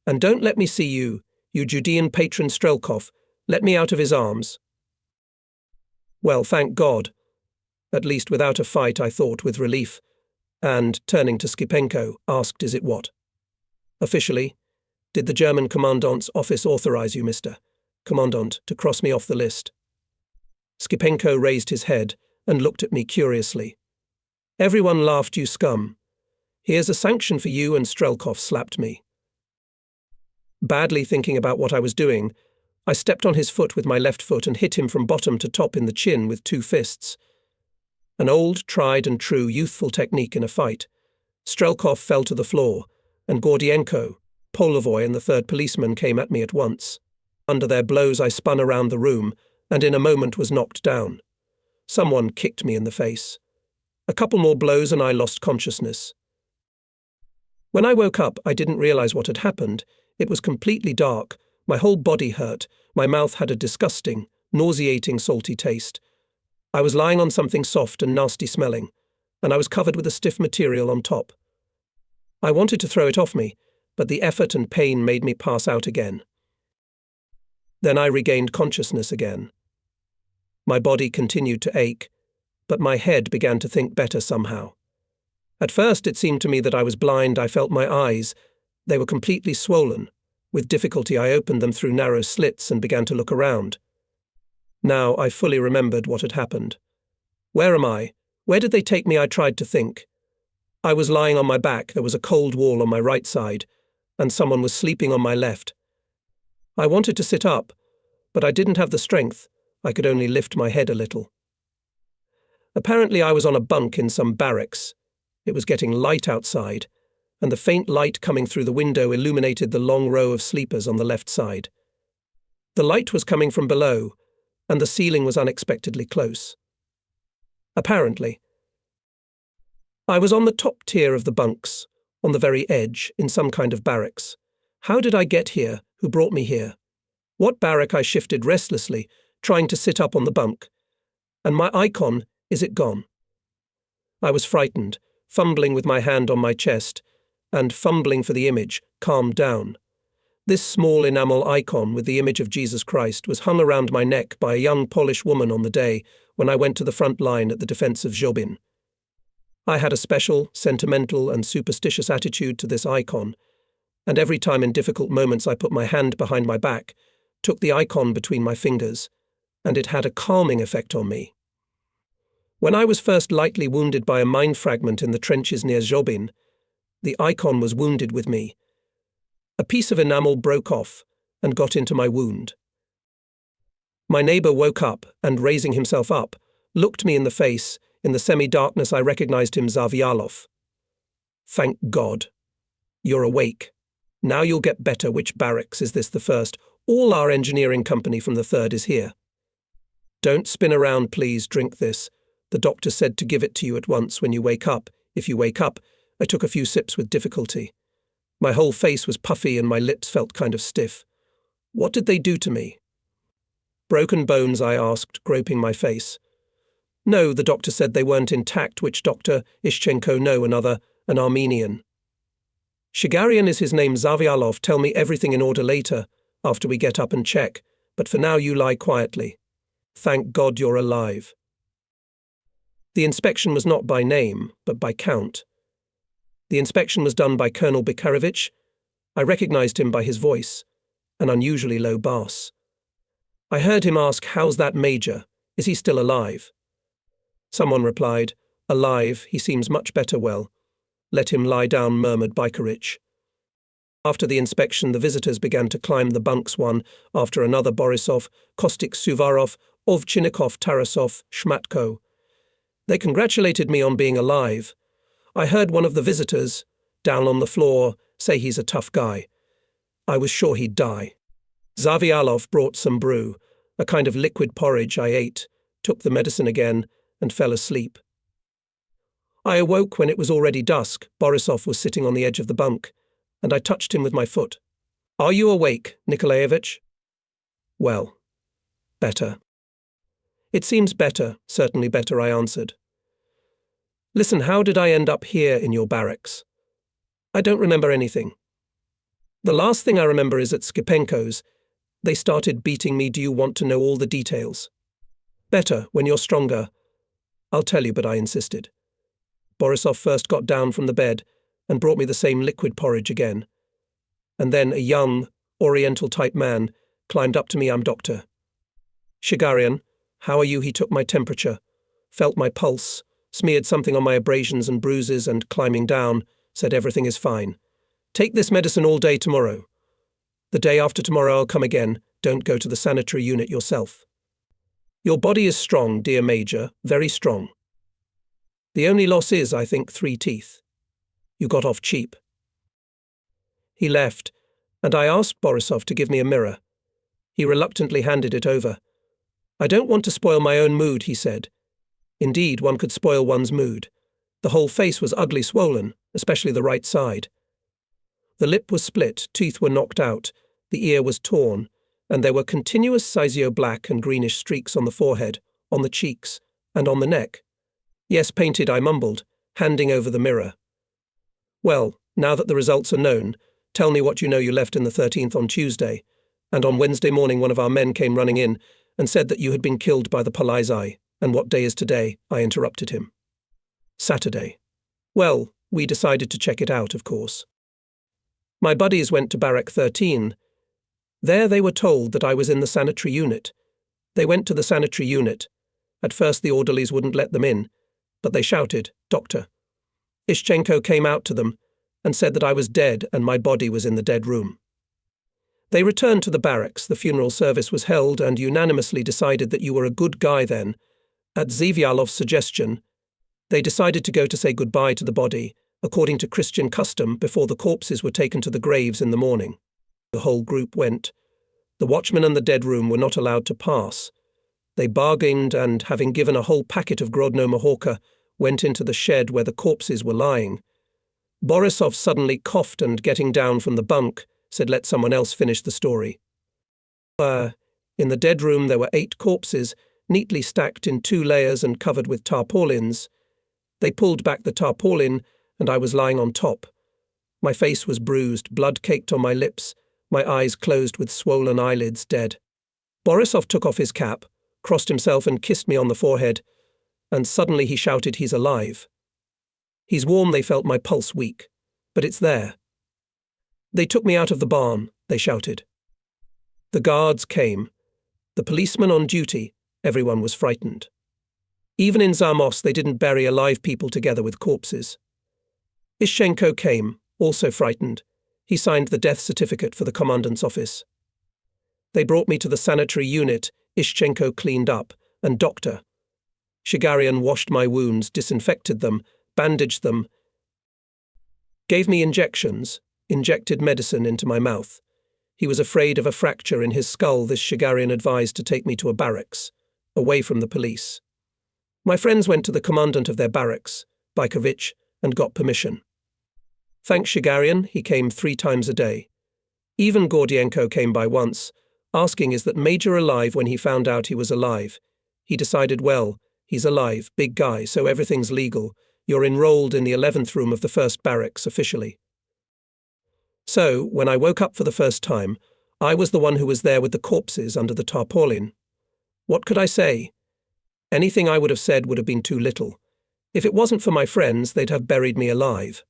And don't let me see you, you Judean patron Strelkov, let me out of his arms. Well, thank God. At least without a fight, I thought with relief, and, turning to Skipenko, asked, is it what? Officially, did the German commandant's office authorize you, Mr. Commandant, to cross me off the list? Skipenko raised his head and looked at me curiously. Everyone laughed, you scum. Here's a sanction for you, and Strelkov slapped me. Badly thinking about what I was doing, I stepped on his foot with my left foot and hit him from bottom to top in the chin with 2 fists. An old, tried and true youthful technique in a fight. Strelkov fell to the floor, and Gordienko, Polovoy and the 3rd policeman came at me at once. Under their blows I spun around the room, and in a moment was knocked down. Someone kicked me in the face. A couple more blows and I lost consciousness. When I woke up, I didn't realize what had happened. It was completely dark, my whole body hurt, my mouth had a disgusting, nauseating salty taste. I was lying on something soft and nasty smelling, and I was covered with a stiff material on top. I wanted to throw it off me, but the effort and pain made me pass out again. Then I regained consciousness again. My body continued to ache, but my head began to think better somehow. At first it seemed to me that I was blind. I felt my eyes. They were completely swollen. With difficulty I opened them through narrow slits and began to look around. Now I fully remembered what had happened. Where am I? Where did they take me? I tried to think. I was lying on my back, there was a cold wall on my right side, and someone was sleeping on my left. I wanted to sit up, but I didn't have the strength. I could only lift my head a little. Apparently I was on a bunk in some barracks. It was getting light outside, and the faint light coming through the window illuminated the long row of sleepers on the left side. The light was coming from below, and the ceiling was unexpectedly close. Apparently. I was on the top tier of the bunks, on the very edge, in some kind of barracks. How did I get here? Who brought me here? What barrack? I shifted restlessly, trying to sit up on the bunk. And my icon, is it gone? I was frightened, fumbling with my hand on my chest, and fumbling for the image, calmed down. This small enamel icon with the image of Jesus Christ was hung around my neck by a young Polish woman on the day when I went to the front line at the defense of Zobin. I had a special, sentimental and superstitious attitude to this icon, and every time in difficult moments I put my hand behind my back, took the icon between my fingers, and it had a calming effect on me. When I was first lightly wounded by a mine fragment in the trenches near Zobin, the icon was wounded with me. A piece of enamel broke off and got into my wound. My neighbour woke up and, raising himself up, looked me in the face. In the semi-darkness I recognized him, Zavyalov. Thank God. You're awake. Now you'll get better. Which barracks? Is this the first? All our engineering company from the 3rd is here. Don't spin around, please. Drink this. The doctor said to give it to you at once when you wake up. If you wake up. I took a few sips with difficulty. My whole face was puffy and my lips felt kind of stiff. What did they do to me? Broken bones? I asked, groping my face. No, the doctor said they weren't intact. Which doctor? Ishchenko? No, another, an Armenian. Shigarian is his name. Zavyalov. Tell me everything in order later, after we get up and check, but for now you lie quietly. Thank God you're alive. The inspection was not by name, but by count. The inspection was done by Colonel Bikarovich. I recognized him by his voice, an unusually low bass. I heard him ask, "How's that major? Is he still alive?" Someone replied, "Alive, he seems much better. Well, let him lie down," murmured Bikarich. After the inspection, the visitors began to climb the bunks one after another. Borisov, Kostik, Suvarov, Ovchinnikov, Tarasov, Shmatko. They congratulated me on being alive. I heard one of the visitors, down on the floor, say he's a tough guy. I was sure he'd die. Zavialov brought some brew, a kind of liquid porridge I ate, took the medicine again, and fell asleep. I awoke when it was already dusk. Borisov was sitting on the edge of the bunk, and I touched him with my foot. "Are you awake, Nikolaevich?" "Well, better." "It seems better, certainly better," I answered. "Listen, how did I end up here in your barracks?" "I don't remember anything. The last thing I remember is at Skipenko's. They started beating me. Do you want to know all the details?" "Better, when you're stronger." "I'll tell you," but I insisted. Borisov first got down from the bed and brought me the same liquid porridge again. And then a young, Oriental-type man climbed up to me. "I'm Doctor Shigarian. How are you?" He took my temperature, felt my pulse, smeared something on my abrasions and bruises, and climbing down, said everything is fine. "Take this medicine all day tomorrow. The day after tomorrow I'll come again. Don't go to the sanitary unit yourself. Your body is strong, dear Major, very strong. The only loss is, I think, 3 teeth. You got off cheap." He left, and I asked Borisov to give me a mirror. He reluctantly handed it over. "I don't want to spoil my own mood," he said. Indeed, one could spoil one's mood. The whole face was ugly swollen, especially the right side. The lip was split, teeth were knocked out, the ear was torn, and there were continuous sizio-black and greenish streaks on the forehead, on the cheeks, and on the neck. "Yes, painted," I mumbled, handing over the mirror. "Well, now that the results are known, tell me what you know. You left in the 13th on Tuesday, and on Wednesday morning one of our men came running in and said that you had been killed by the Polizei. And what day is today?" I interrupted him. "Saturday." "Well, we decided to check it out, of course. My buddies went to Barrack 13. There they were told that I was in the sanitary unit. They went to the sanitary unit. At first the orderlies wouldn't let them in, but they shouted, 'Doctor.' Ishchenko came out to them and said that I was dead and my body was in the dead room. They returned to the barracks. The funeral service was held and unanimously decided that you were a good guy then. At Zavialov's suggestion, they decided to go to say goodbye to the body, according to Christian custom, before the corpses were taken to the graves in the morning. The whole group went. The watchman and the dead room were not allowed to pass. They bargained and, having given a whole packet of Grodno Mahorka, went into the shed where the corpses were lying. Borisov suddenly coughed and, getting down from the bunk, said, "Let someone else finish the story." In the dead room there were 8 corpses, neatly stacked in 2 layers and covered with tarpaulins. They pulled back the tarpaulin, and I was lying on top. My face was bruised, blood caked on my lips, my eyes closed with swollen eyelids, dead. Borisov took off his cap, crossed himself and kissed me on the forehead, and suddenly he shouted, "He's alive." "He's warm," they felt my pulse weak. "But it's there." "They took me out of the barn," they shouted. The guards came. The policeman on duty. Everyone was frightened. Even in Zamos they didn't bury alive people together with corpses. Ishchenko came, also frightened. He signed the death certificate for the commandant's office. They brought me to the sanitary unit. Ishchenko cleaned up, and Dr. Shigarian washed my wounds, disinfected them, bandaged them, gave me injections, injected medicine into my mouth. He was afraid of a fracture in his skull. This Shigarian advised to take me to a barracks, away from the police. My friends went to the commandant of their barracks, Baikovich, and got permission. Thanks Shigarian, he came 3 times a day. Even Gordienko came by once, asking is that Major alive. When he found out he was alive, he decided, well, he's alive, big guy, so everything's legal. You're enrolled in the 11th room of the 1st barracks officially. So, when I woke up for the first time, I was the one who was there with the corpses under the tarpaulin. What could I say? Anything I would have said would have been too little. If it wasn't for my friends, they'd have buried me alive.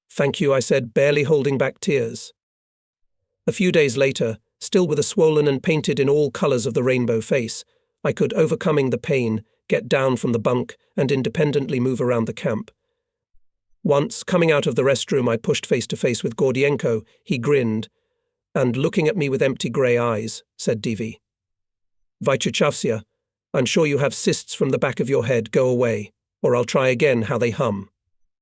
"Thank you," I said, barely holding back tears. A few days later, still with a swollen and painted in all colours of the rainbow face, I could, overcoming the pain, get down from the bunk and independently move around the camp. Once, coming out of the restroom, I pushed face to face with Gordienko. He grinned, and, looking at me with empty grey eyes, said Divi, "Vychichavsia, I'm sure you have cysts from the back of your head. Go away, or I'll try again how they hum."